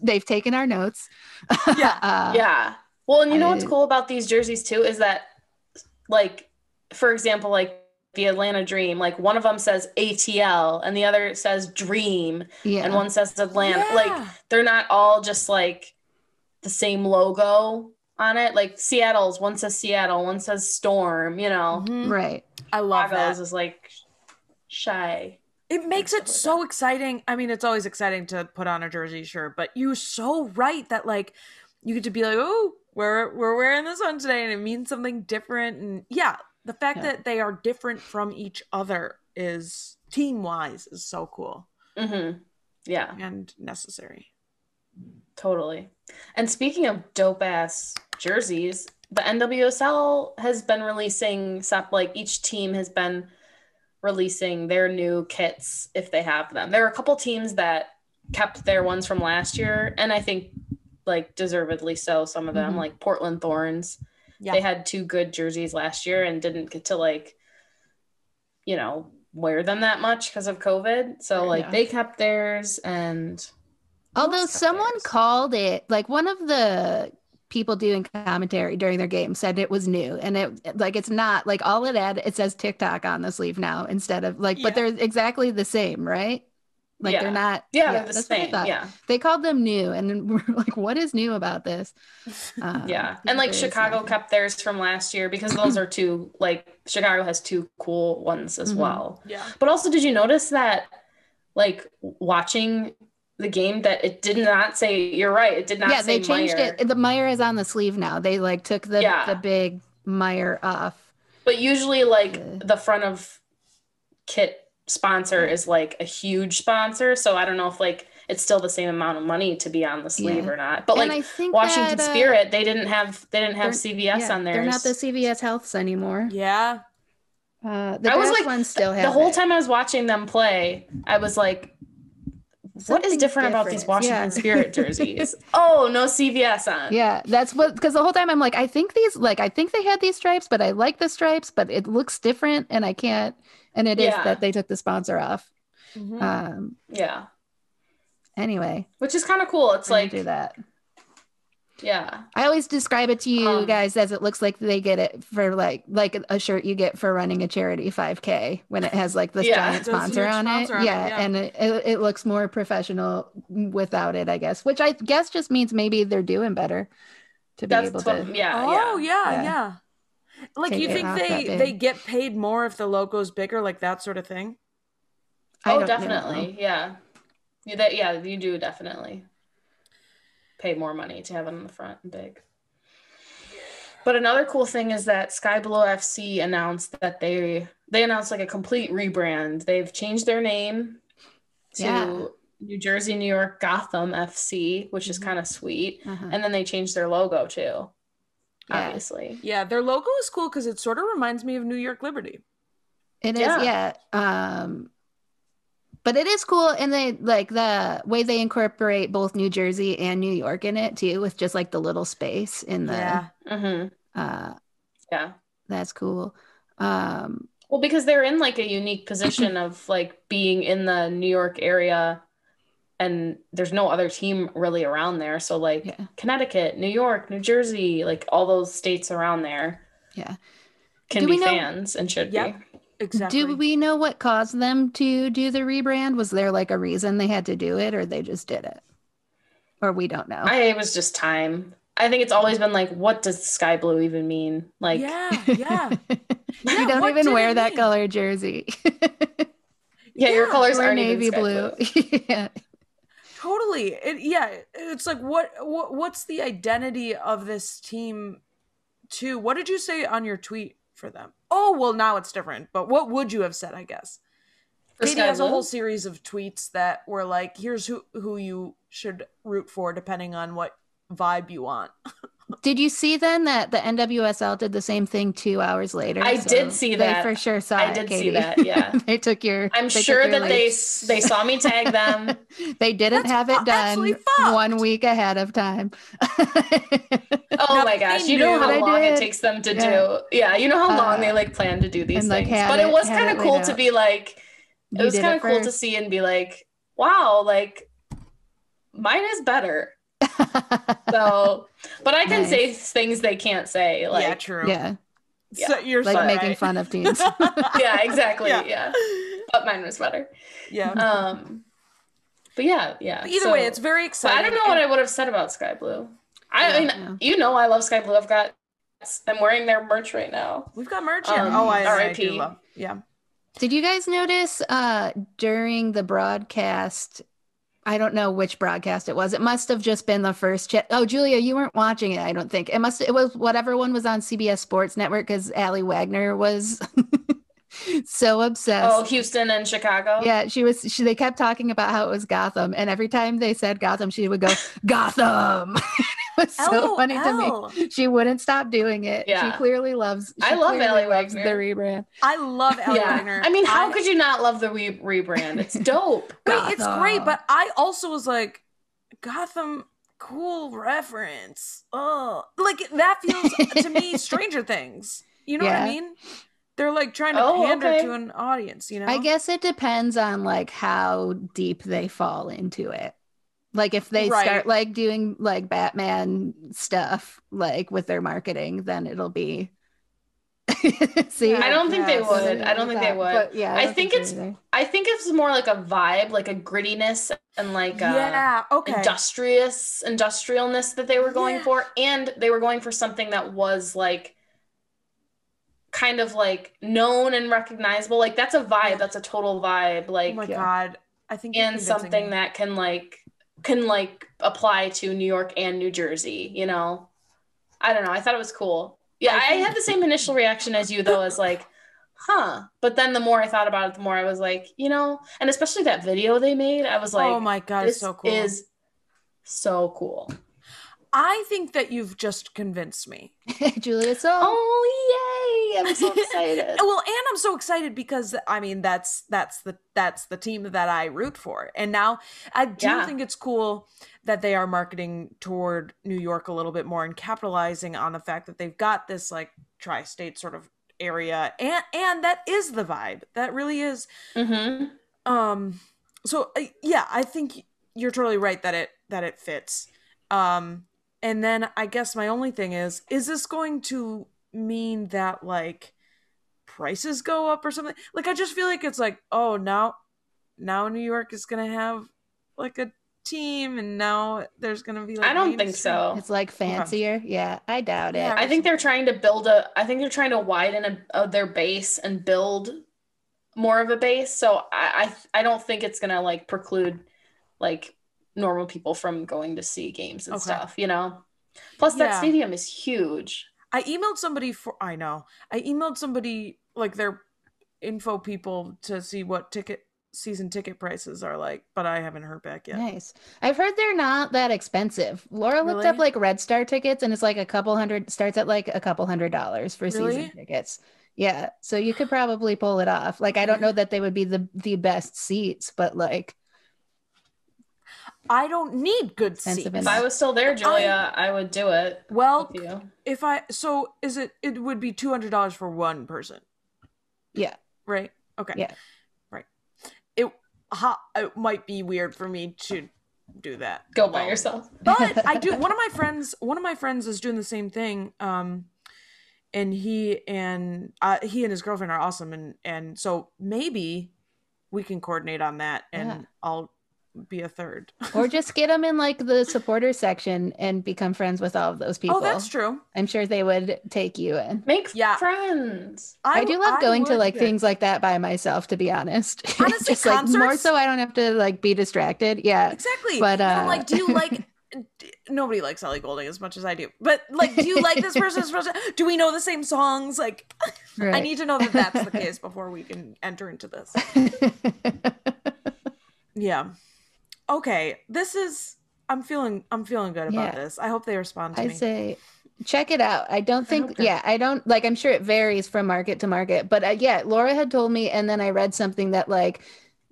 They've taken our notes. Yeah. Well, and you know what's cool about these jerseys too is that, like, for example, like the Atlanta Dream, like one of them says ATL and the other says Dream, and one says Atlanta. Yeah. Like they're not all just like the same logo on it. Like Seattle's, one says Seattle, one says Storm. You know, right? I love that. Is like shy. It makes it so exciting. I mean, it's always exciting to put on a jersey, sure, but you're so right that like you get to be like, oh, we're wearing this one today, and it means something different. And yeah, the fact that they are different from each other is team-wise is so cool. Mm-hmm. Yeah, and necessary. Totally. And speaking of dope-ass jerseys, the NWSL has been releasing stuff. Like each team has been releasing their new kits if they have them. There are a couple teams that kept their ones from last year, and I think like deservedly so. Some of them, like Portland Thorns, they had 2 good jerseys last year and didn't get to like, you know, wear them that much because of COVID. So like they kept theirs. And although someone called it, like one of the people doing commentary during their game said it was new, and it like it's not like all it says TikTok on the sleeve now instead of like, but they're exactly the same, right? Like they're not. They're the same. Yeah, they called them new, and we're like, what is new about this? And like Chicago kept theirs from last year because those are 2. Like Chicago has 2 cool ones as well. Yeah. But also, did you notice that like watching the game that it did not say, you're right, it did not say they changed Meyer. it. The Meyer is on the sleeve now. They like took the big Meyer off. But usually like the front of kit sponsor is like a huge sponsor, so I don't know if like it's still the same amount of money to be on the sleeve or not. But and like I think Washington Spirit, they didn't have CVS on theirs. They're not the CVS Healths anymore. Yeah. The brass ones still have the whole it. time I was watching them play, I was like, what is different about these Washington Spirit jerseys? Oh, no CVS on. Yeah, that's what, because the whole time I'm like, I think they had these stripes, but I like the stripes, but it looks different, and I can't. And it is that they took the sponsor off. Anyway, which is kind of cool. It's like do that. Yeah, I always describe it to you guys as it looks like they get it for like a shirt you get for running a charity 5K when it has like this giant sponsor on it. And it looks more professional without it, I guess, which I guess just means maybe they're doing better to be able to. Yeah. Like, you think they get paid more if the logo's bigger, like that sort of thing? Oh, definitely. Yeah, you do definitely pay more money to have it on the front and big. But another cool thing is that Sky Below FC announced that they announced like a complete rebrand. They've changed their name to New Jersey, New York, Gotham FC, which is kind of sweet. And then they changed their logo too. Obviously. Yeah, their logo is cool because it sort of reminds me of New York Liberty. It is, but it is cool, and they like the way they incorporate both New Jersey and New York in it too, with just like the little space in the Uh, Yeah. that's cool. Um, Well, because they're in like a unique position of like being in the New York area and there's no other team really around there. So like yeah, Connecticut, New York, New Jersey, like all those states around there yeah. can Do be we know? fans and should be. Yep, Do exactly. we know what caused them to do the rebrand? Was there like a reason they had to do it, or they just did it, or we don't know? It was just time. I think it's always been like, what does sky blue even mean? Like, Yeah, yeah. We Yeah, don't what even did wear it that mean? color jersey. yeah, your Yeah, colors We're aren't even navy sky blue. blue. Yeah. totally. Yeah, it's like what's the identity of this team too? What did you say on your tweet for them? Oh, well, now it's different. But what would you have said, I guess? For Katie sky has a whole blue? series of tweets that were like, here's who you should root for depending on what vibe you want. Did you see then that the NWSL did the same thing 2 hours later? I did So see they for that. sure saw I it, did see Katie. that. Yeah. I'm They took sure your that lead. they saw me tag them. They didn't That's have it absolutely done fucked. 1 week ahead of time. Oh Now my they gosh, you know But how knew. I long it did. takes them to Yeah. do. Yeah, you know how long they Uh, like plan to do these and like things. But it was had kind it of laid cool to out. be like, it You was did kind it of cool to first. see and be like, wow, like mine is better. So, but I can say Nice. things they can't say. Yeah, Like, true. Yeah. So yeah, you're Like so but making right. fun of teens. yeah, exactly. Yeah. Yeah, but mine was better. Yeah. Um, but yeah, But yeah. either way, it's So, very but I don't exciting. know what And I would have said about Sky Blue. I yeah, mean, Yeah. you know, I love Sky Blue. I'm wearing their merch right now. we've got merch here. Oh, Nice. I do RIP. love. Yeah. Did you guys notice during the broadcast? I don't know which broadcast it was. It must have just been the first chat. Oh, Julia, you weren't watching it, I don't think. It was whatever one was on CBS Sports Network because Allie Wagner was so Oh, obsessed. Houston and Chicago. Yeah, they kept talking about how it was Gotham, and every time they said Gotham, she would go, Gotham. It was so funny to me. LOL. She wouldn't stop doing it. Yeah, I She love clearly Allie loves the Wagner. rebrand. I love Ellie Yeah, Wagner. I mean, how I could you not love the rebrand? It's dope. wait, it's great, Gotham. but I also was like, Gotham, cool reference. Oh, like that feels to me Stranger Things. You know what I Yeah. mean? They're like trying to Oh, pander to okay. an audience, you I know? guess it depends on like how deep they fall into it. Like if they Right. start like doing like Batman stuff like with their marketing, then it'll be Yeah, see I I don't think they then guess. they're would. I over don't the think they top. would. But yeah, I I don't think think so it's either. I think it's more like a vibe, like a grittiness and like a Yeah, okay. industrialness that they were going Yeah. for. And they were going for something that was like kind of like known and recognizable. Like that's a vibe, Yeah. that's a total vibe. Oh my Like Yeah. god. I think you're and convincing something me. that can apply to New York and New Jersey, you know? I don't know. I thought it was cool. Yeah, I I think had the same initial reaction as you though, as like, huh. But then the more I thought about it, the more I was like, and especially that video they made, I was oh like, my god, it's this so cool. is so cool. I think that you've just convinced me. Julia so Oh yay! I'm so excited. Well, and I'm so excited because I mean that's the team that I root for. And now I do Yeah. think it's cool that they are marketing toward New York a little bit more and capitalizing on the fact that they've got this like tri-state sort of area and that is the vibe. That really is. Mm-hmm. So yeah, I think you're totally right that it fits. And then I guess my only thing is this going to mean that like prices go up or something? Like I just feel like it's like, oh, now New York is gonna have like a team, and now there's gonna be I like don't think mainstream. so. it's like Okay. fancier. Yeah, I doubt Yeah, it. I think they're trying to trying to widen their base and build more of a base. So I don't think it's gonna like preclude like normal people from going to see games and Okay. stuff, you know? Plus that Yeah. stadium is huge. I emailed somebody I know. I emailed somebody like their info people to see what season ticket prices are like, but I haven't heard back yet. Nice. I've heard they're not that expensive. Laura looked up Really? like Red Star tickets and it's like starts at like a couple $100 for season Really? tickets. Yeah, so you could probably pull it off. Like I don't Okay. know that they would be the best seats, but like I don't need good Expensive seats. If I was still there, Julia, I would do it. Well, with you. it would be $200 for one person. Yeah. Right? Okay. Yeah. Right. It might be weird for me to do that. Go by yourself. But I do. One of my friends is doing the same thing. And he and his girlfriend are awesome, and so maybe we can coordinate on that, and I'll be a third. Or just get them in like the supporters section and become friends with all of those people. Oh, that's true. I'm sure they would take you in. Make friends. I do love going to like things like that by myself, to be honest. Honestly, just like more so I don't have to like be distracted. Yeah, exactly. But I'm like, do you like? Nobody likes Ellie Goulding as much as I do, but like, do you like this person's person? Do we know the same songs? Like, right. I need to know that that's the case before we can enter into this. Yeah. Okay. I'm feeling good about this. I hope they respond to me. I say, check it out. I don't like, I'm sure it varies from market to market, but Laura had told me, and then I read something that like,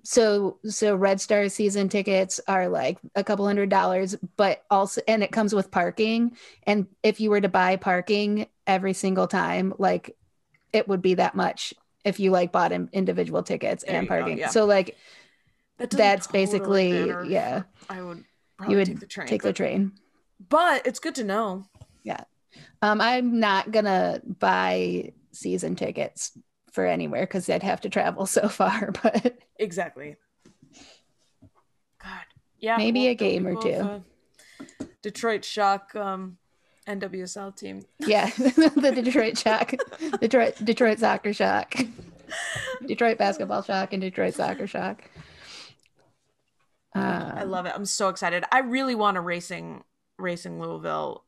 so Red Star season tickets are like a couple $100, but also, and it comes with parking. And if you were to buy parking every single time, like it would be that much if you like bought individual tickets and parking. Yeah. So like, that's totally basically matter. I would probably take the train. But it's good to know. Yeah. I'm not gonna buy season tickets for anywhere because I'd have to travel so far, but exactly. God. Yeah. Maybe a game or two. Detroit Shock NWSL team. Yeah. The Detroit Shock. Detroit Soccer Shock. Detroit Basketball Shock and Detroit Soccer Shock. I love it. I'm so excited. I really want a Racing Louisville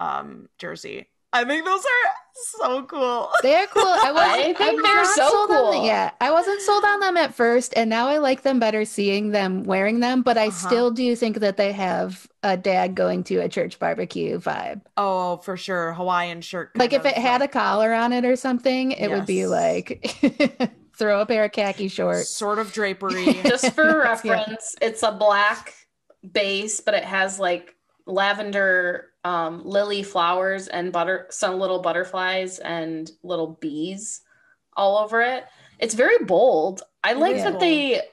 jersey. I think those are so cool. They're cool. I think they're so cool. I wasn't sold on them at first, and now I like them better seeing them wearing them, but I still do think that they have a dad going to a church barbecue vibe. Oh, for sure. Hawaiian shirt. Like if it had a collar on it or something, it would be like throw a pair of khaki shorts. Sort of drapery. Just for reference, it's a black base, but it has like lavender lily flowers and some little butterflies and little bees all over it. It's very bold. I like that they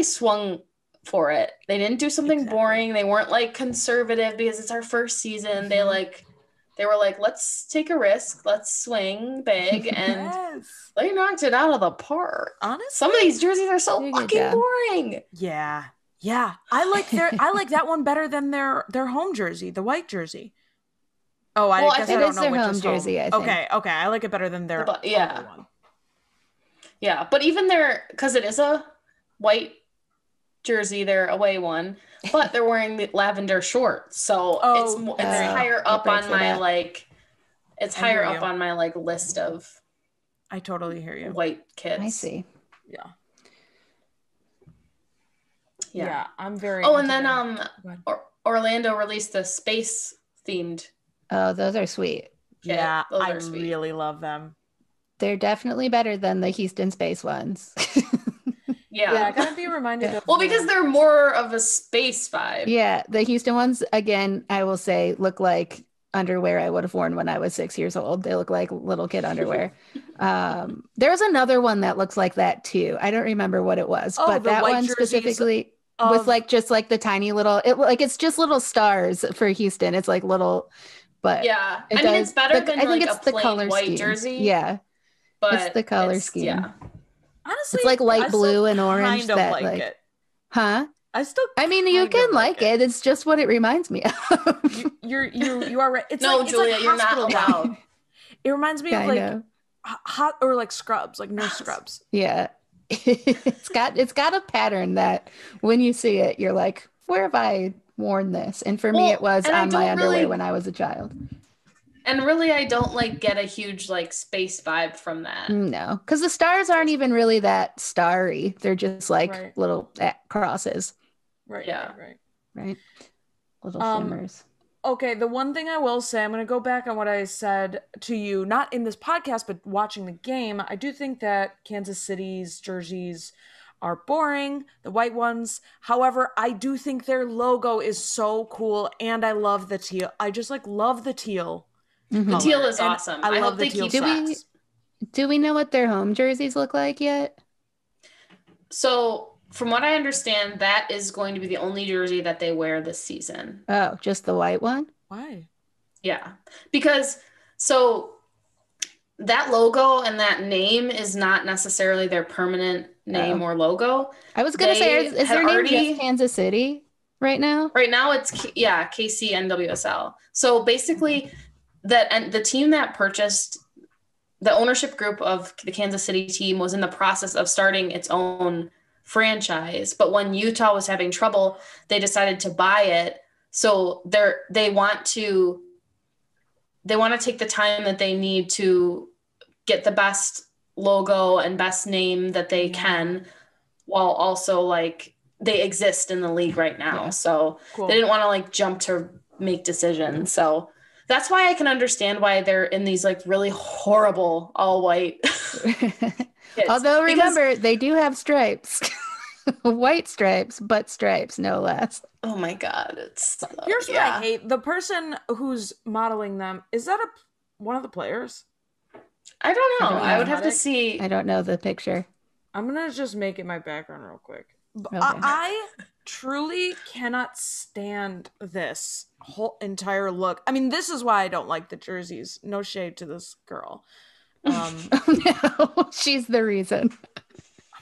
swung for it. They didn't do something boring. They weren't like conservative because it's our first season. They were like, let's take a risk. Let's swing big. And they knocked it out of the park. Honestly, some of these jerseys are so fucking boring. Yeah. Yeah. I like that one better than their home jersey, the white jersey. Oh, I guess I don't know which is jersey, home. Okay. I like it better than their one. Yeah, but even because it is a white jersey, their away one, but they're wearing the lavender shorts, so it's higher up on my on my like list of. I totally hear you. White kids. I see. Yeah, I'm very. Oh, and then Orlando released a space themed. Oh, those are sweet. Yeah, I really love them. They're definitely better than the Houston space ones. Yeah, I gotta be reminded of. Well, because they're more of a space vibe. Yeah, the Houston ones, again, I will say, look like underwear I would have worn when I was 6 years old. They look like little kid underwear. There's another one that looks like that too. I don't remember what it was, but that one specifically with like just like the tiny little, it's just little stars for Houston. It's like little, but yeah, it's better than I think it's the color white scheme. Jersey. Yeah, but it's the color scheme. Yeah. Honestly, it's like light blue and orange. Kind of like it. Huh? I mean, you can like it. It's just what it reminds me of. You are right. It's no, like, Julia, it's like you're not allowed. It reminds me of like hot or like scrubs, like nurse scrubs. Yeah. it's got a pattern that when you see it, you're like, where have I worn this? And for me, it was on my underwear when I was a child. And really, I don't like get a huge like space vibe from that. No, because the stars aren't even really that starry. They're just like little crosses. Right. Yeah. Right. Little shimmers. Okay, the one thing I will say, I'm going to go back on what I said to you, not in this podcast, but watching the game. I do think that Kansas City's jerseys are boring, the white ones. However, I do think their logo is so cool, and I love the teal. I just like love the teal The Mhm. teal color, is and awesome. I I love hope the they teal keep that. socks. Do we know what their home jerseys look like yet? So, from what I understand, that is going to be the only jersey that they wear this season. Oh, just the white one? Why? Yeah. Because so that logo and that name is not necessarily their permanent name Oh. or logo. I was gonna say, They is had their name already just Kansas City right now? right now it's KCNWSL. So basically that and the team that purchased the ownership group of the Kansas City team was in the process of starting its own franchise, but when Utah was having trouble, they decided to buy it. So they want to take the time that they need to get the best logo and best name that they can, while also like they exist in the league right now. Yeah. So Cool. they didn't want to like jump to make decisions. So that's why I can understand why they're in these like really horrible all white kits. Although Because- remember, they do have stripes. White stripes, but stripes, no less. oh my God, it's Here's what I hate: the person who's modeling them, is that one of the players? I don't know. I don't I would know. have to see. I don't know the picture. I'm gonna just make it my background real quick. Okay. I truly cannot stand this whole entire look. I mean, this is why I don't like the jerseys. No shade to this girl. Oh no, she's the reason.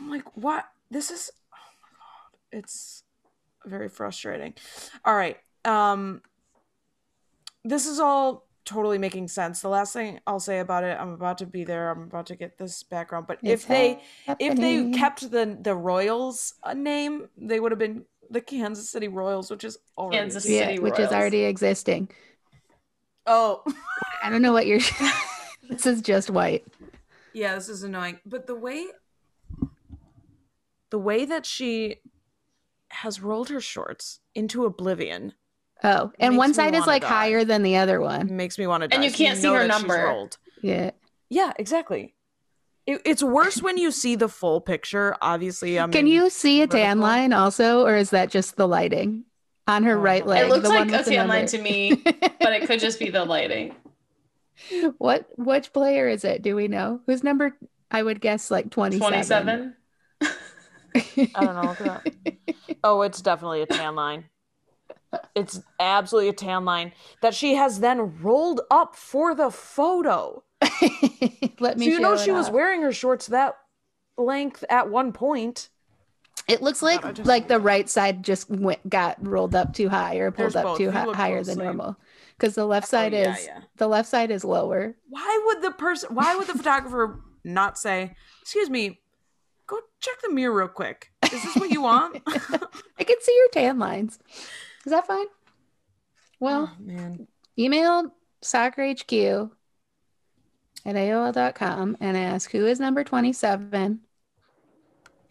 I'm like, what? This is, oh my God, it's very frustrating. All right. This is all totally making sense. The last thing I'll say about it, I'm about to be there. I'm about to get this background. But It's if they happening. kept the Royals name, they would have been the Kansas City Royals, which is already Kansas existing. City which is Royals. already existing. Oh. I don't know what you're. This is just white. Yeah, this is annoying. But the way that she has rolled her shorts into oblivion Oh, and makes one me side is wanna like die. higher than the other one. makes me want to die. And you So can't see know her that she's number. rolled. Yeah. Yeah, exactly. It's worse when you see the full picture. Obviously, Can you see a tan vertical. line also, or is that just the lighting on her right leg? It looks the like one with a the tan line number? to me, but it could just be the lighting. Which player is it? Do we know? Who's number? I would guess like 27. 27. I don't know. Look at that. Oh, it's definitely a tan line. It's absolutely a tan line that she has then rolled up for the photo. Let me So you know show she it was off. wearing her shorts that length at one point. It looks like God, the right side just got rolled up too high or pulled There's up both. too If you look higher than closely. normal. Because the left side yeah, is yeah. the left side is lower. Why would the photographer not say, "Excuse me, go check the mirror real quick. Is this what you want?" I can see your tan lines. Is that fine? Well, Oh, man. email soccerhq at AOL.com and ask who is number 27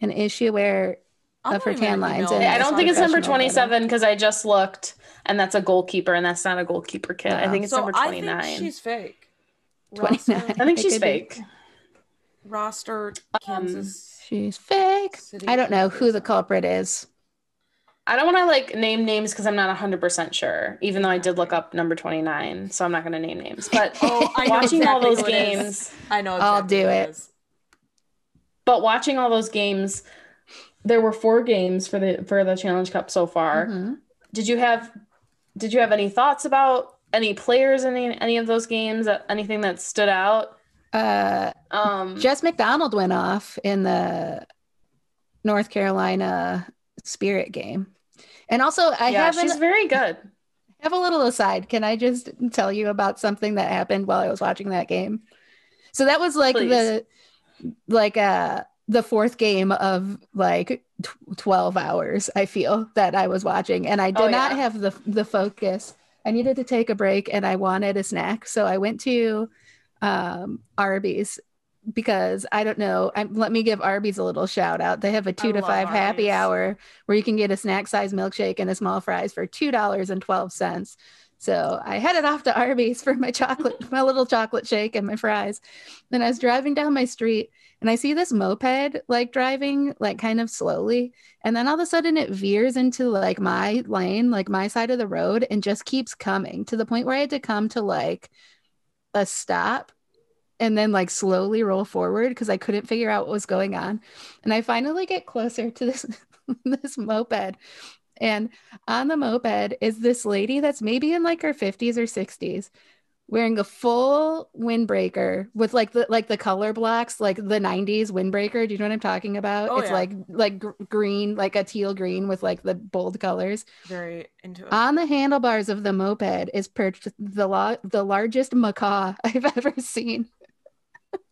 and is she aware I'm of not her even tan gonna lines. email And I this don't think it's number professional photo. 27 because I just looked and that's a goalkeeper and that's not a goalkeeper kit. I think it's So number I 29. think she's fake. 29. I think It she's could be. fake. Roster Kansas. She's fake. City I don't know who the Royals. culprit is. I don't want to like name names because I'm not 100% sure, even though I did look up number 29. So I'm not going to name names. But Oh, I know watching all exactly those who it is. games, I know I'll exactly do who it. is. but watching all those games, there were 4 games for the Challenge Cup so far. Mhm. Did you have any thoughts about any players in any of those games? Anything that stood out? Jess McDonald went off in the North Carolina Spirit game. And also, she's very good. have a little aside. Can I just tell you about something that happened while I was watching that game? So that was like Please. the fourth game of like 12 hours, I feel, that I was watching. And I did not have the focus. I needed to take a break and I wanted a snack. So I went to Arby's because I don't know. Let me give Arby's a little shout out. They have a 2 to love 5 happy Arby's. hour where you can get a snack size milkshake and a small fries for $2.12. So I headed off to Arby's for my little chocolate shake and my fries. Then I was driving down my street and I see this moped like driving like kind of slowly. And then all of a sudden it veers into like my lane, like my side of the road, and just keeps coming to the point where I had to come to like a stop and then like slowly roll forward because I couldn't figure out what was going on. And I finally get closer to this this moped. And on the moped is this lady that's maybe in like her 50s or 60s wearing a full windbreaker with like the color blocks, like the 90s windbreaker. Do you know what I'm talking about? Oh It's yeah, like green, like a teal green with like the bold colors. very into it. On the handlebars of the moped is perched the largest macaw I've ever seen.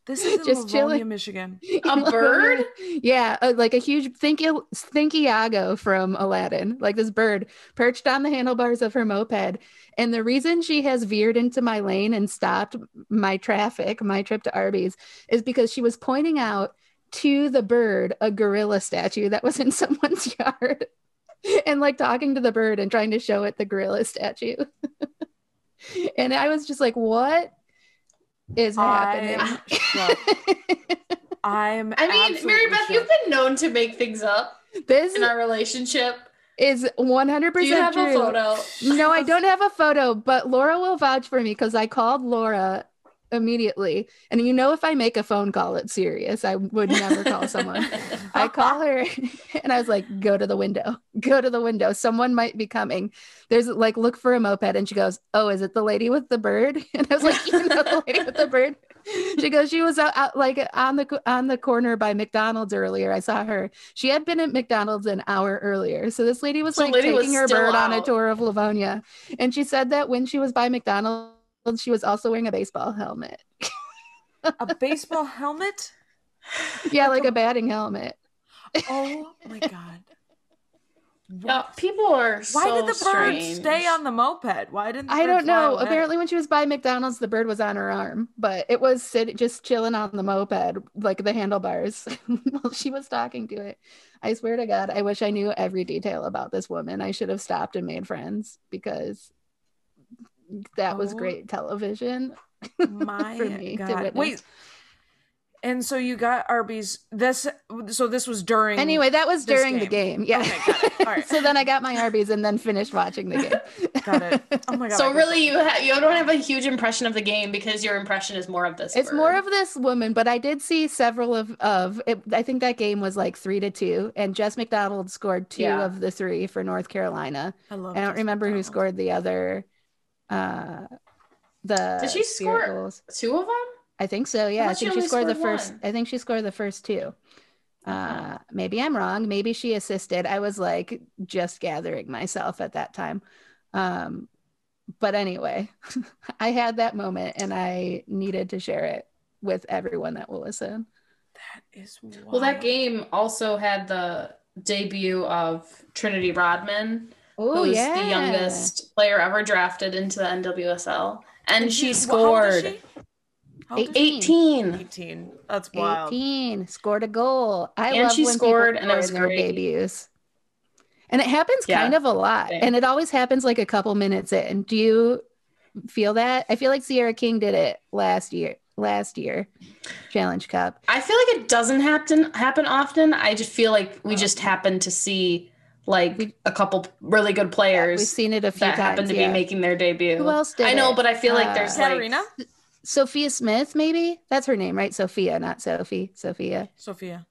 This is in Just Livonia, chilling. Michigan. A bird? Yeah, like a huge thinky Iago from Aladdin, like this bird perched on the handlebars of her moped. And the reason she has veered into my lane and stopped my trip to Arby's, is because she was pointing out to the bird a gorilla statue that was in someone's yard and like talking to the bird and trying to show it the gorilla statue. And I was just like, what is happening? I'm shocked. I'm I mean, absolutely Mary Beth, shocked. you've been known to make things up This in our relationship. is 100% Do you have true. a photo? No, I don't have a photo, but Laura will vouch for me because I called Laura immediately. And if I make a phone call, it's serious. I would never call someone. I call her and I was like, go to the window. Go to the window. Someone might be coming. There's like, look for a moped. And she goes, oh, is it the lady with the bird? And I was like, the lady with the bird. She goes, she was out like on the corner by McDonald's earlier. I saw her. She had been at McDonald's an hour earlier. So this lady was So like lady was taking her still bird on a out. tour of Livonia. And she said that when she was by McDonald's, she was also wearing a baseball helmet. A baseball helmet? Yeah, like a batting helmet. Oh my god. Yeah, people are so Why did the bird strange. stay on the moped? Why didn't the I bird don't fly know. away? Apparently, when she was by McDonald's, the bird was on her arm, but it was just chilling on the moped, like the handlebars, while she was talking to it. I swear to God, I wish I knew every detail about this woman. I should have stopped and made friends because that was great television My for me to god. witness. Wait. And so you got Arby's. This was during. Anyway, that was this during the game. Yeah. Okay, got it. All right. So then I got my Arby's and then finished watching the game. Got it. Oh my god. So really, you don't have a huge impression of the game because your impression is more of this. It's bird. more of this woman, but I did see several of it. I think that game was like 3-2, and Jess McDonald scored 2 of the 3 for North Carolina. I love. I don't remember who scored the other. Did she score goals. 2 of them? I think so. Yeah, I think she scored the first. one. I think she scored the first 2. Maybe I'm wrong. Maybe she assisted. I was like just gathering myself at that time. But anyway, I had that moment and I needed to share it with everyone that will listen. That is wild. Well, that game also had the debut of Trinity Rodman, who's the youngest player ever drafted into the NWSL. And she scored 18. 18. That's wild. 18. Scored a goal. I And love she when scored, people and it was score in their great. debuts. And it happens kind of a lot. Same. And it always happens like a couple minutes in. Do you feel that? I feel like Sierra King did it last year, Challenge Cup. I feel like it doesn't happen often. I just feel like we just happen to see like a couple really good players. We've seen it a few that times. happen to be making their debut. Who else did I know, it? but I feel like there's Katarina? like Sophia Smith, maybe? That's her name, right? Sophia, not Sophie. Sophia. Sophia.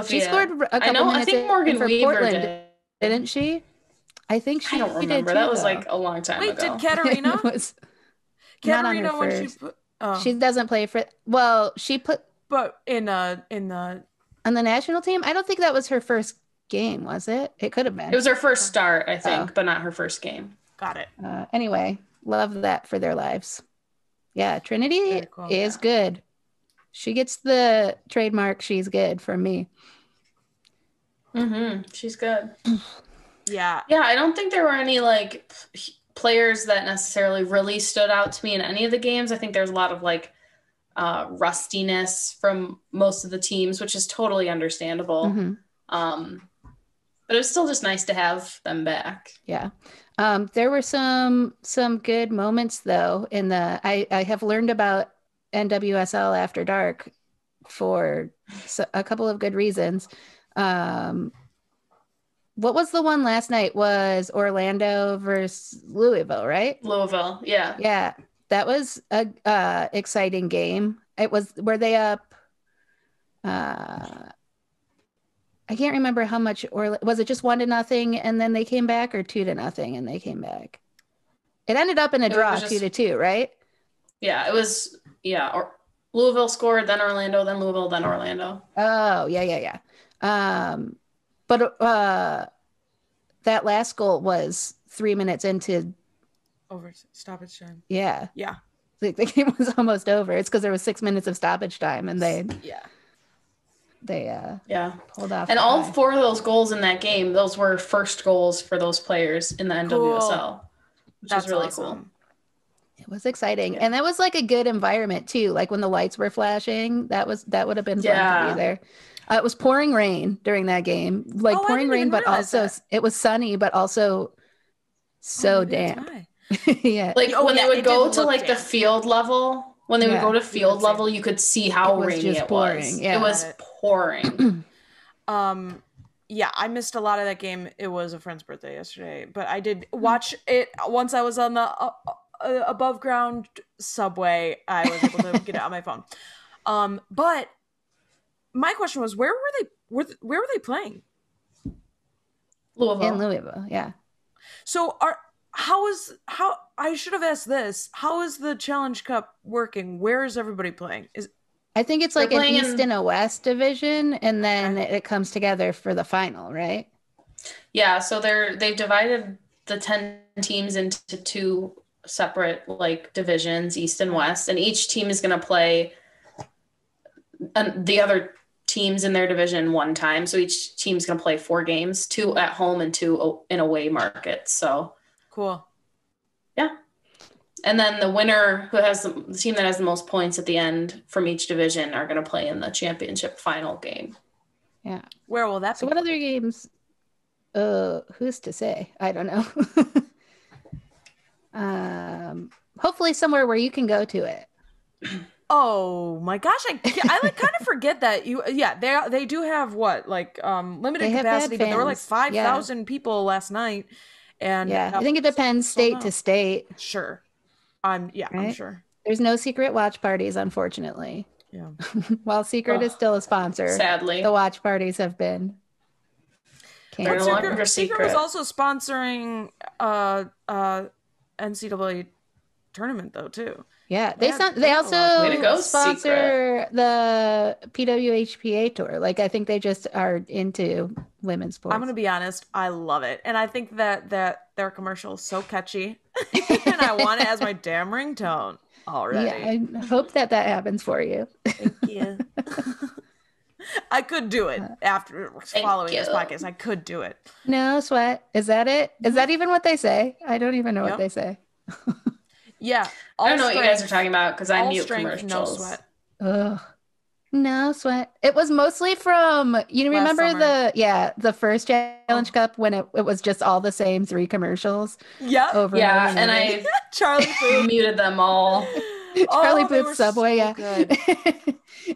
She scored a couple I know. minutes I think Morgan for Weaver Portland, didn't she? I think she I don't remember. did That too, was though. like a long time Wait, ago. did Katarina? It was not on her Katarina when she first. put. She doesn't play for. Well, she put But in the on the national team. I don't think that was her first game, was it? It could have been. It was her first start, I think, but not her first game. got it. Anyway, love that for their lives. Yeah, Trinity Very cool. is good. She gets the trademark. She's good from me. She's good. Yeah. Yeah, I don't think there were any like players that necessarily really stood out to me in any of the games. I think there's a lot of like rustiness from most of the teams, which is totally understandable. Mm-hmm. But it was still just nice to have them back. Yeah. There were some good moments though in the I have learned about NWSL After Dark for a couple of good reasons. Um, what was the one last night? Was Orlando versus Louisville, right? Louisville, yeah. Yeah, that was a exciting game. It was were they up I can't remember how much, or was it just 1-0 and then they came back, or 2-0 and they came back? It ended up in a It draw, was two just to two, right? yeah, it was yeah. Or Louisville scored, then Orlando, then Louisville, then Orlando. Oh, yeah, yeah, yeah. But that last goal was 3 minutes into, Over stoppage time. yeah, Yeah. the game was almost over. It's because there was 6 minutes of stoppage time, and Yeah. they Yeah. pulled off. And the all tie. four of those goals in that game, those were first goals for those players in the NWSL, which That's is really awesome. cool. It was exciting, Yeah. and that was like a good environment too. Like when the lights were flashing, that would have been fun to be Yeah. there. It was pouring rain during that game, like Oh, I pouring didn't rain, even but realize also that. it was sunny, but also Oh, so maybe that's damp. why. Yeah, Like Oh when yeah, they would it did go to look like the damp. field level, when they would go yeah, to You could field see level, it. you could see it how was rainy just it pouring. was. It Yeah, was Got it. pouring. Um, yeah, I missed a lot of that game. It was a friend's birthday yesterday, but I did watch it once I was on the above ground subway. I was able to get it on my phone. But my question was, where were they? Where were they playing? in Louisville. Louisville. Yeah, So how I should have asked this. How is the Challenge Cup working? Where is everybody playing? Is I think it's They're like an playing East and in a West division, and then okay. it comes together for the final, right? yeah, so they've divided the 10 teams into two separate like divisions, East and Okay. West, and each team is going to play the other teams in their division one time. So each team's going to play 4 games, 2 at home and 2 in away markets. So, Cool. yeah. And then the winner who has the team that has the most points at the end from each division are going to play in the championship final game. Yeah. Where will that So be what other played? games? Who's to say? I don't know. Hopefully somewhere where you can go to it. Oh my gosh, I like kind of forget that they do have what like limited They have bad capacity, but there were like fans. Yeah. 5,000 people last night, and Yeah. I think it depends sold state to out. state, Sure, I'm right? sure. There's no secret watch parties, unfortunately. Yeah. While Secret is Oh, still a sponsor, the sadly, watch parties have been they're But no canceled. longer Secret was secret. also sponsoring NCAA tournament though too. Yeah, They had they a lot Way to going also on. go, secret. sponsor the PWHPA tour. Like I think they just are into women's I'm sports. gonna be honest, I love it, and I think that their commercial is so catchy, and I want it as my damn ringtone Yeah, already. I hope that happens for you. Thank you. I could do it after Thank following you. this podcast. I could do it. No sweat. Is that it? Is that even what they say? I don't even know what Yep. they say. Yeah. I All don't know what you guys are strength, talking about because I all mute strength, no commercials. sweat. Ugh. No sweat. It was mostly from, Last remember summer. the first Challenge Oh. Cup when it was just all the same 3 commercials Yep. over and over Yeah, and and over. I Charlie Booth. muted them all. Charlie Oh, they were Booth's Subway, so yeah. good.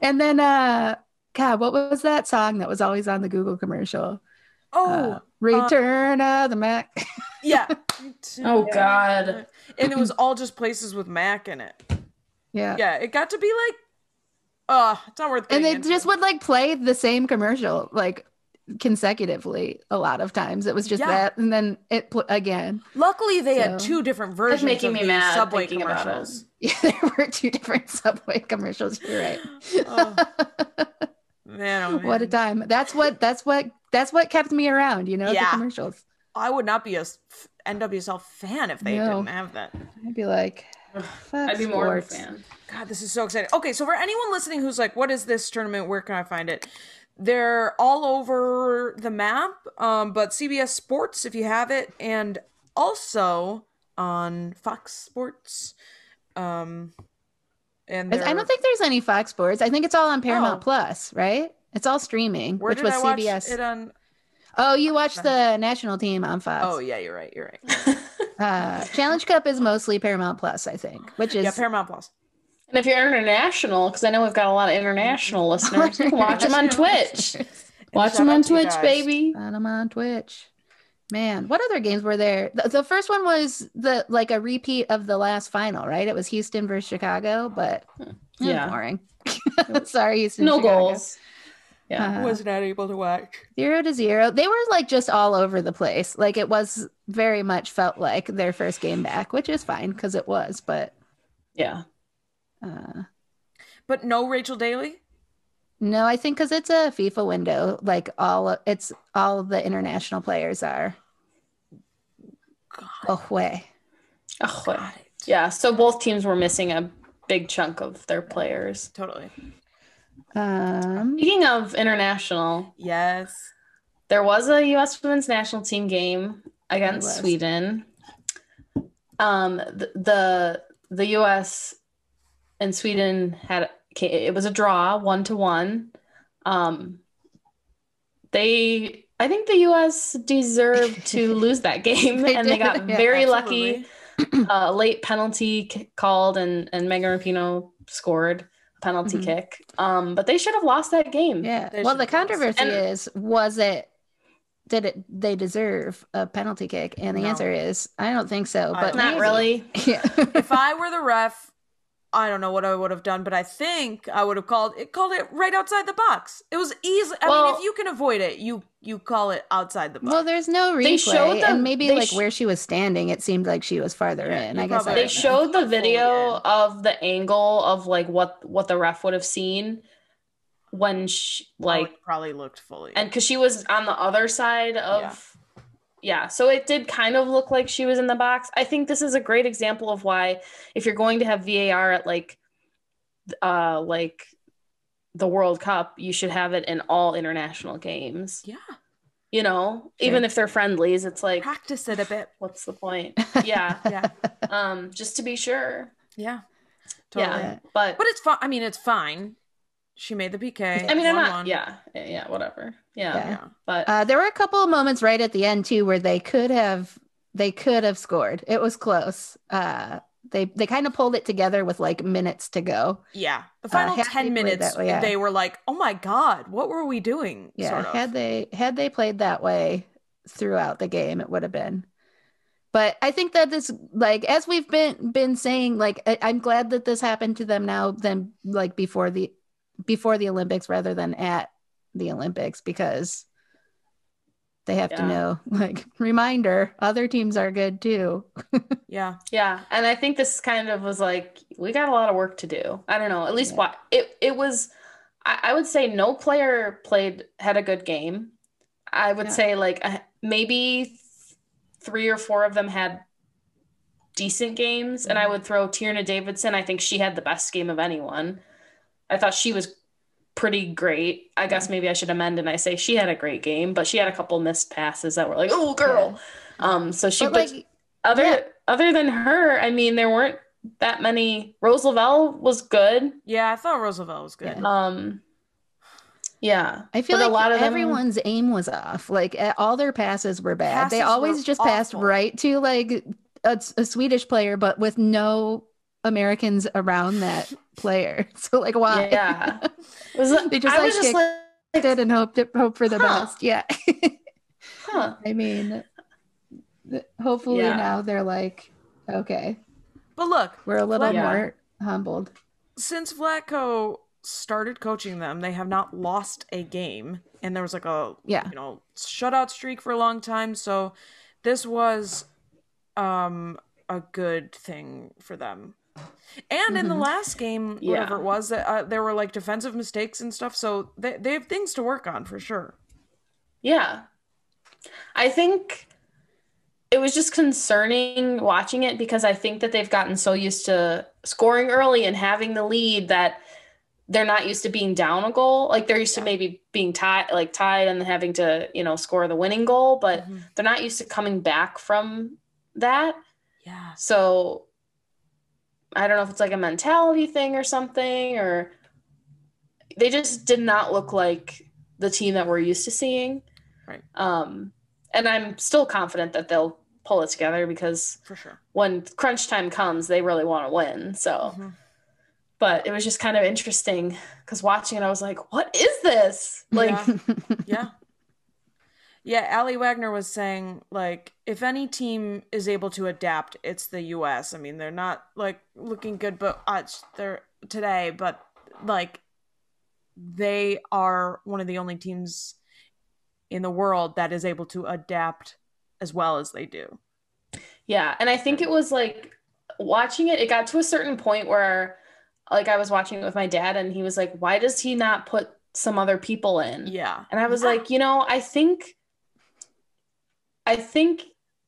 And then God, what was that song that was always on the Google commercial? Oh, Return of the Mac. yeah. Oh God. And it was all just places with Mac in it. Yeah. Yeah, it got to be like, it's not worth And getting they into. just would like play the same commercial like consecutively a lot of times. It was just Yeah. that, and then again. Luckily, they had So- 2 different versions making of me the mad Subway thinking about it. commercials. Yeah, there were 2 different Subway commercials. You're right. Oh, man, oh man. What a time. That's what kept me around, the Yeah. commercials. I would not be a NWSL fan if they No. didn't have that. I'd be like, fuck I'd be more of a sports. fan. God, this is so exciting. Okay, so for anyone listening who's like, what is this tournament? Where can I find it? They're all over the map, but CBS Sports, if you have it, and also on Fox Sports. And I don't think there's any Fox Sports. I think it's all on Paramount Oh. Plus, right? It's all streaming, where which did was I watch CBS. it on? Oh, you watched the national team on Fox. Oh, yeah, you're right. Challenge Cup is mostly Paramount Plus, I think, which is Paramount Plus. And if you're international, because I know we've got a lot of international listeners, you can watch them on Twitch. Watch them on Twitch, baby. Find them on Twitch. Man, what other games were there? The first one was a repeat of the last final, right? It was Houston versus Chicago, but Yeah, boring. Sorry, Houston. No Chicago. goals. Yeah, was not able to watch. 0-0. They were like just all over the place. Like it was very much felt like their first game back, which is fine because it was. But yeah. But no Rachel Daly. No, I think because it's a FIFA window. Like all the international players are. Away. Yeah. So both teams were missing a big chunk of their players. Totally. Speaking of international, yes, there was a U.S. women's national team game against Sweden. The U.S. and Sweden it was a draw 1-1. I think the U.S. deserved to lose that game, they got very lucky. Late penalty called, and Megan Rapinoe scored a penalty kick. But they should have lost that game. Yeah. Well, the controversy did they deserve a penalty kick? And the answer is, I don't think so. But not really. Yeah. If I were the ref, I don't know what I would have done, but I think I would have called it right outside the box. It was easy. I mean, if you can avoid it, you call it outside the box. Well, there's no replay, and maybe where she was standing, it seemed like she was farther in. I guess they showed the video of the angle of like what the ref would have seen when she probably looked fully, and because she was on the other side of. Yeah, so it did kind of look like she was in the box. I think this is a great example of why, if you're going to have VAR at like the World Cup, you should have it in all international games. Yeah. Even if they're friendlies, it's like practice it a bit. What's the point? Yeah. Yeah. Just to be sure. Yeah. Totally. Yeah. But it's fine. I mean, it's fine. She made the PK. I mean, I'm not. Yeah, whatever. Yeah. But there were a couple of moments right at the end too where they could have scored. It was close. They kind of pulled it together with like minutes to go. Yeah, the final 10 minutes, they were like, "Oh my god, what were we doing?" Yeah, sort of. had they played that way throughout the game, it would have been. But I think that this, like, as we've been saying, like, I'm glad that this happened to them now than like before the Olympics rather than at the Olympics, because they have to know, like, reminder, other teams are good too. Yeah. And I think this kind of was like, we got a lot of work to do. I don't know, at least it was, I would say no player had a good game. I would say like maybe 3 or 4 of them had decent games. And I would throw Tierna Davidson. I think she had the best game of anyone. I thought she was pretty great. I guess maybe I should amend and I say she had a great game, but she had a couple missed passes that were like, oh girl. So she, other than her, I mean, there weren't that many. Rose Lavelle was good. Yeah, I thought Rose Lavelle was good. Yeah. I feel like a lot of everyone's aim was off. Like all their passes were bad. They always just passed right to like a Swedish player, but with no Americans around that player. So like, why? Yeah. They just kicked it and hope for the best. Yeah. I mean, hopefully now they're like, okay. But look, we're a little more humbled. Since Vlatko started coaching them, they have not lost a game, and there was like a shutout streak for a long time. So this was a good thing for them. And in the last game, whatever it was, there were like defensive mistakes and stuff. So they have things to work on for sure. Yeah. I think it was just concerning watching it because I think that they've gotten so used to scoring early and having the lead that they're not used to being down a goal. Like they're used to maybe being tied and then having to, score the winning goal, but they're not used to coming back from that. Yeah. So I don't know if it's like a mentality thing or something, or they just did not look like the team that we're used to seeing. Right. And I'm still confident that they'll pull it together because For sure. when crunch time comes, they really want to win. So, but it was just kind of interesting because watching it, I was like, what is this? Like, Yeah. Yeah, Allie Wagner was saying, like, if any team is able to adapt, it's the US. I mean, they're not, like, looking good, but they're today, but, like, they are one of the only teams in the world that is able to adapt as well as they do. yeah. And I think it was like watching it, it got to a certain point where, like, I was watching it with my dad and he was like, why does he not put some other people in? Yeah. And I was like, you know, I think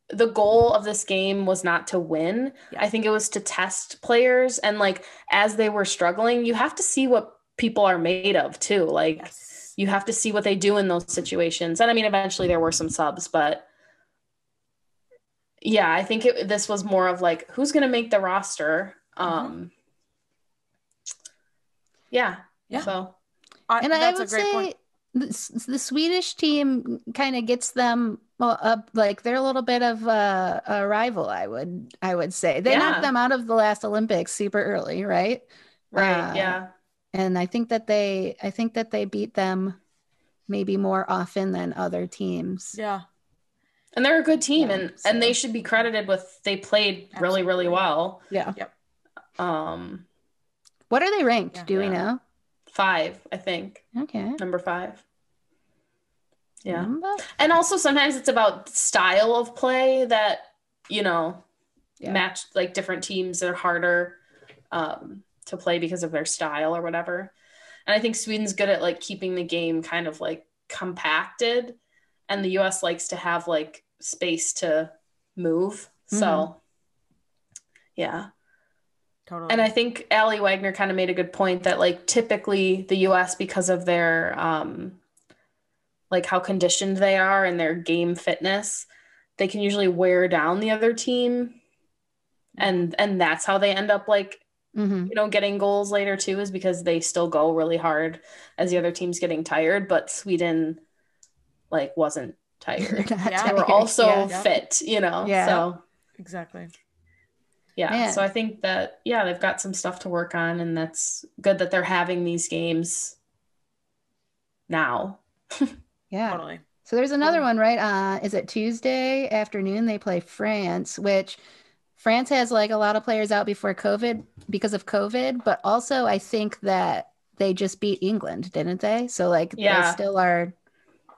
the goal of this game was not to win. Yeah. I think it was to test players. And like, as they were struggling, you have to see what people are made of too. Like, Yes. you have to see what they do in those situations. And I mean, eventually there were some subs, but yeah, I think this was more of like, who's going to make the roster? Yeah. Yeah. So, And I that's would a great say point. the Swedish team kind of gets them up, like they're a little bit of a rival, I would say. They knocked yeah. them out of the last Olympics super early, right? Right. Uh, Yeah. And I think that they beat them maybe more often than other teams. Yeah. And they're a good team, Yeah, and they should be credited with they played really, really well. Yeah. Yep. What are they ranked? Do we know? 5, I think. Okay. Number 5. Yeah. Number? And also sometimes it's about style of play that, you know, match, like different teams are harder to play because of their style or whatever. And I think Sweden's good at like keeping the game kind of like compacted, and the US likes to have like space to move. So yeah. Totally. And I think Allie Wagner kind of made a good point that like typically the US, because of their like how conditioned they are and their game fitness, they can usually wear down the other team. And that's how they end up like you know, getting goals later too, is because they still go really hard as the other team's getting tired. But Sweden like wasn't tired. They were also fit, you know. Yeah. So exactly. yeah. Man. So I think that they've got some stuff to work on, and that's good that they're having these games now. Yeah. Totally. So there's another one, right? Is it Tuesday afternoon? They play France, which France has like a lot of players out because of COVID, but also I think that they just beat England, didn't they? So like they still are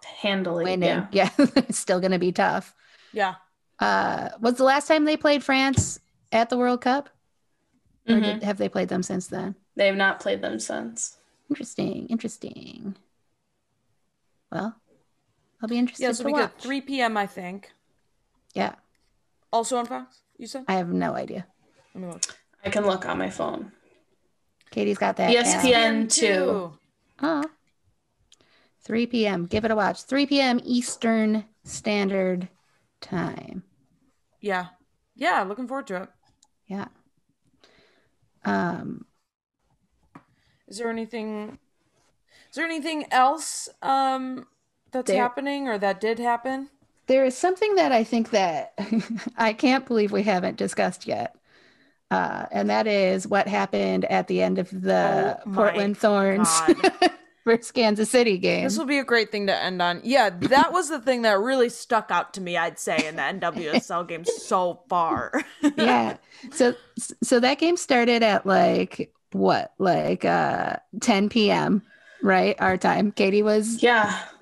handily winning. Yeah, it's still going to be tough. Yeah. Was the last time they played France at the World Cup? Or have they played them since then? They have not played them since. Interesting. Well, I'll be interested to watch. Good. 3 p.m. I think. Yeah. Also on Fox, you said? I have no idea. Let me look. I can look on my phone. Katie's got that. ESPN 2. Oh. 3 p.m. Give it a watch. 3 p.m. Eastern Standard Time. Yeah. Looking forward to it. Yeah. Is there anything else that's happening or that did happen? There is something that I think that I can't believe we haven't discussed yet. And that is what happened at the end of the Portland Thorns versus Kansas City game. This will be a great thing to end on. Yeah, that was the thing that really stuck out to me, I'd say, in the NWSL game so far. Yeah. So that game started at like 10 p.m., right? Our time. Katie was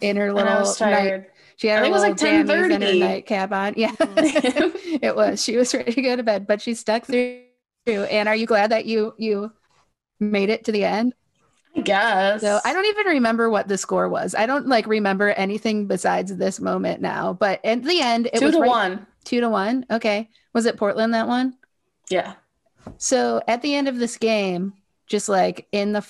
in her little I was tired. night. She had her little like 10:30 and her nightcap on. Yeah, it was. She was ready to go to bed, but she stuck through. And are you glad that you made it to the end? I guess. So I don't even remember what the score was. I don't like remember anything besides this moment now. But at the end, it was 2-1. 2-1. Okay. Was it Portland that one? Yeah. So at the end of this game, just like in the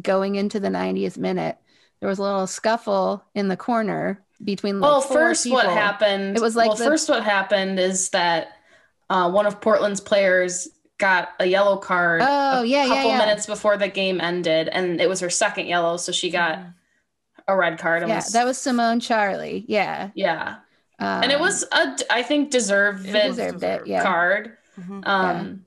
going into the 90th minute, there was a little scuffle in the corner between like four people. What happened? It was like what happened is that one of Portland's players got a yellow card a couple minutes before the game ended, and it was her second yellow, so she got a red card. That was Simone Charlie. Yeah. And it was I think deserved deserved it. Yeah. card. And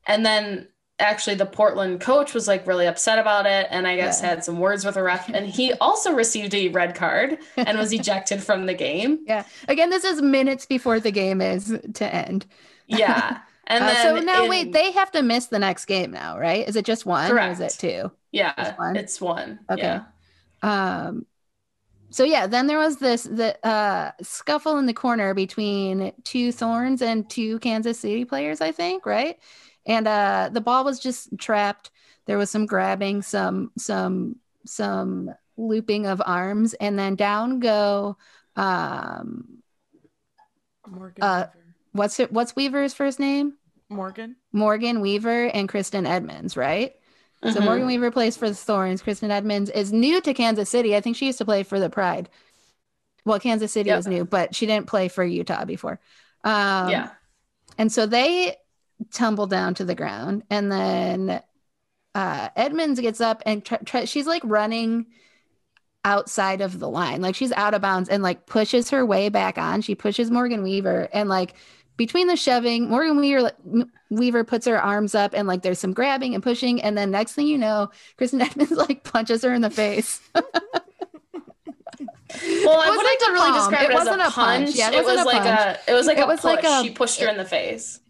then actually the Portland coach was like really upset about it, and I guess had some words with the ref, and he also received a red card and was ejected from the game. Yeah. Again, this is minutes before the game is to end. Yeah. And then so now wait, they have to miss the next game now, right? Is it just one or is it two? Yeah, it's one. Okay. Yeah. So yeah, then there was the scuffle in the corner between two Thorns and two Kansas City players, I think, right? And the ball was just trapped. There was some grabbing, some looping of arms, and then down go Morgan Weaver. what's Weaver's first name? Morgan Weaver and Kristen Edmonds, right? So Morgan Weaver plays for the Thorns. Kristen Edmonds is new to Kansas City. I think she used to play for the Pride. Well, Kansas City is new, but she didn't play for Utah before. And so they tumble down to the ground, and then Edmonds gets up and she's like running outside of the line, like she's out of bounds, and like pushes her way back on. She pushes Morgan Weaver, and like between the shoving, Morgan Weaver puts her arms up, and like there's some grabbing and pushing, and then next thing you know, Kristen Edmonds like punches her in the face. Well, I wouldn't really describe it as a punch. Yeah, it was like a push. She pushed her in the face.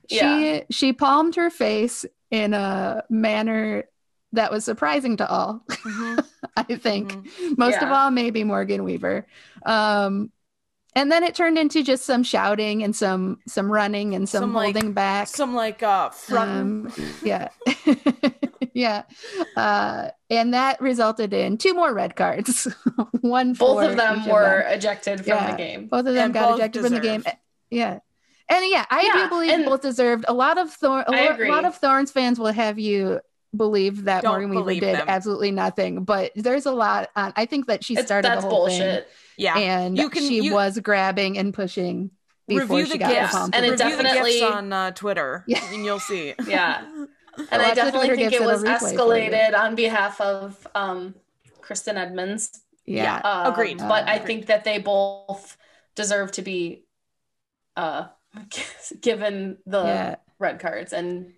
She palmed her face in a manner that was surprising to all. I think most of all, maybe Morgan Weaver. And then it turned into just some shouting and some running and some holding back. Some like front. Yeah. Yeah. And that resulted in 2 more red cards. Both of them were ejected from the game. Both of them got ejected from the game. Yeah. And I do believe both deserved. A lot of Thorns fans will have you believe that Morgan Weaver did absolutely nothing, but there's a lot on. I think that she started the whole bullshit. Thing. Yeah, and she was grabbing and pushing before she got the palm. And it definitely on Twitter, and you'll see. Yeah, and I definitely think it was escalated on behalf of Kristen Edmonds. Yeah, agreed. But I think that they both deserve to be given the red cards, and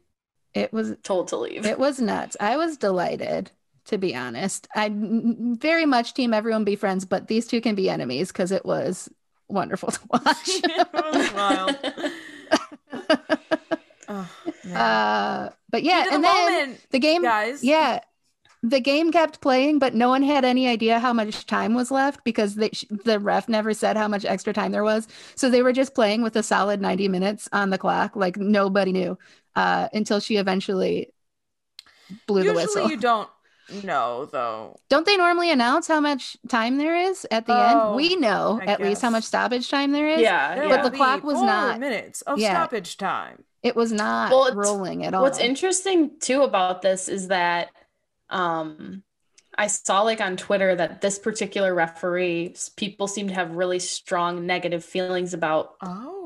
it was told to leave. It was nuts. I was delighted, to be honest. I very much team everyone be friends, but these two can be enemies because it was wonderful to watch. It was wild. But yeah, and then the game, guys. Yeah, the game kept playing, but no one had any idea how much time was left because the ref never said how much extra time there was. So they were just playing with a solid 90 minutes on the clock. Like nobody knew until she eventually blew the whistle. Usually you don't know, though. Don't they normally announce how much time there is at the end? We know at least how much stoppage time there is. Yeah. But the clock was 4 minutes of stoppage time. It was not rolling at all. What's interesting, too, about this is that I saw like on Twitter that this particular referee, people seem to have really strong negative feelings about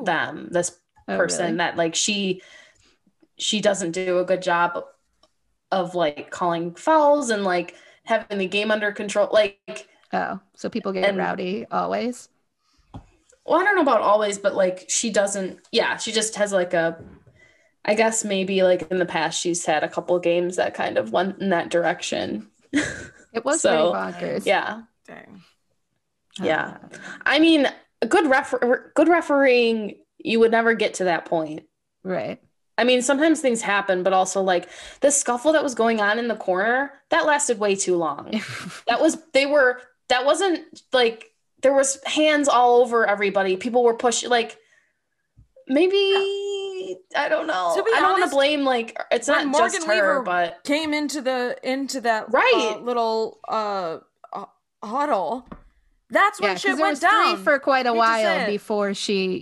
them. This person really? That like she doesn't do a good job of like calling fouls and like having the game under control. Like, so people get rowdy always. Well, I don't know about always, but like she doesn't. Yeah, she just has like I guess maybe like in the past she's had a couple of games that kind of went in that direction. It was pretty bonkers. Yeah. Dang. Yeah. I mean, good refereeing, you would never get to that point. Right. I mean, sometimes things happen, but also like the scuffle that was going on in the corner, that lasted way too long. That wasn't like there was hands all over everybody. People were pushing like maybe I don't know. I don't want to blame like it's not Morgan just her, Weaver but came into that little huddle. That's when shit went down for quite a while before she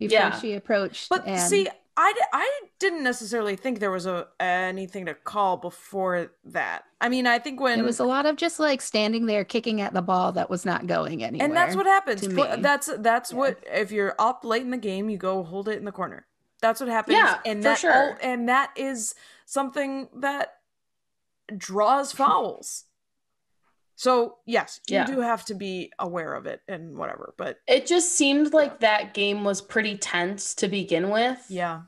she approached. But see, I didn't necessarily think there was anything to call before that. I mean, I think when it was a lot of just like standing there kicking at the ball that was not going anywhere. And that's what happens. That's what if you're up late in the game, you go hold it in the corner. That's what happens. Yeah, and for sure. And that is something that draws fouls. So yes, you Yeah. do have to be aware of it and whatever, but It just seemed like that game was pretty tense to begin with. yeah.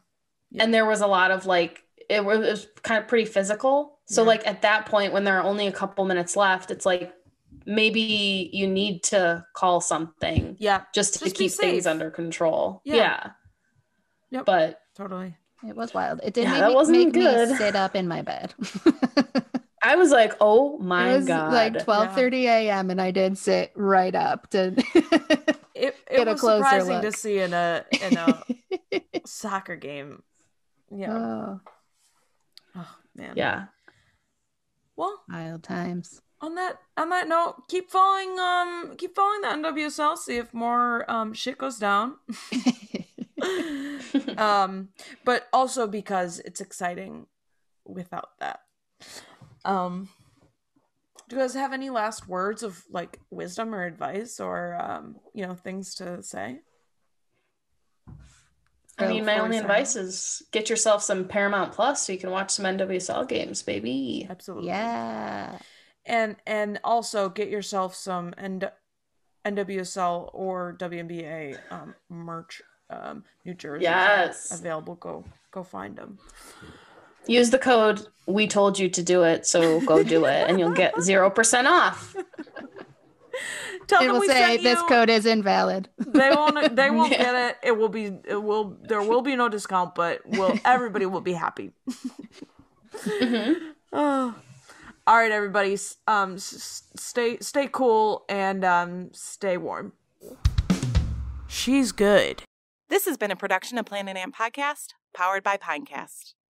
And there was a lot of like, it was kind of pretty physical. So Yeah. like at that point, when there are only a couple minutes left, it's like, maybe you need to call something. Yeah. Just to Just be keep things safe. under control. Yeah. Yeah. Yep. But Totally. It was wild. It did Yeah, make that me wasn't good. sit up in my bed. I was like, oh It my was God. like 12:30 a.m. and I did sit right up to It get a was closer surprising to look. see in a soccer game. Yeah. Oh man. Yeah. Well, Wild times. on that note, keep following the NWSL, see if more shit goes down. But also because it's exciting without that. Do you guys have any last words of like wisdom or advice or things to say? I mean, my Before we only sign advice off? is get yourself some Paramount Plus so you can watch some NWSL games, baby. Absolutely. Yeah. And also get yourself some NWSL or WNBA merch. New jerseys Yes. available. Go find them. Use the code "we told you to do it," so go do it, and you'll get 0% off. Tell It them will we say sent this you. code is invalid. They won't Yeah. get it. There will be no discount, but everybody will be happy. Oh. All right, everybody. Stay cool and stay warm. She's good. This has been a production of Planet Amp Podcast, powered by Pinecast.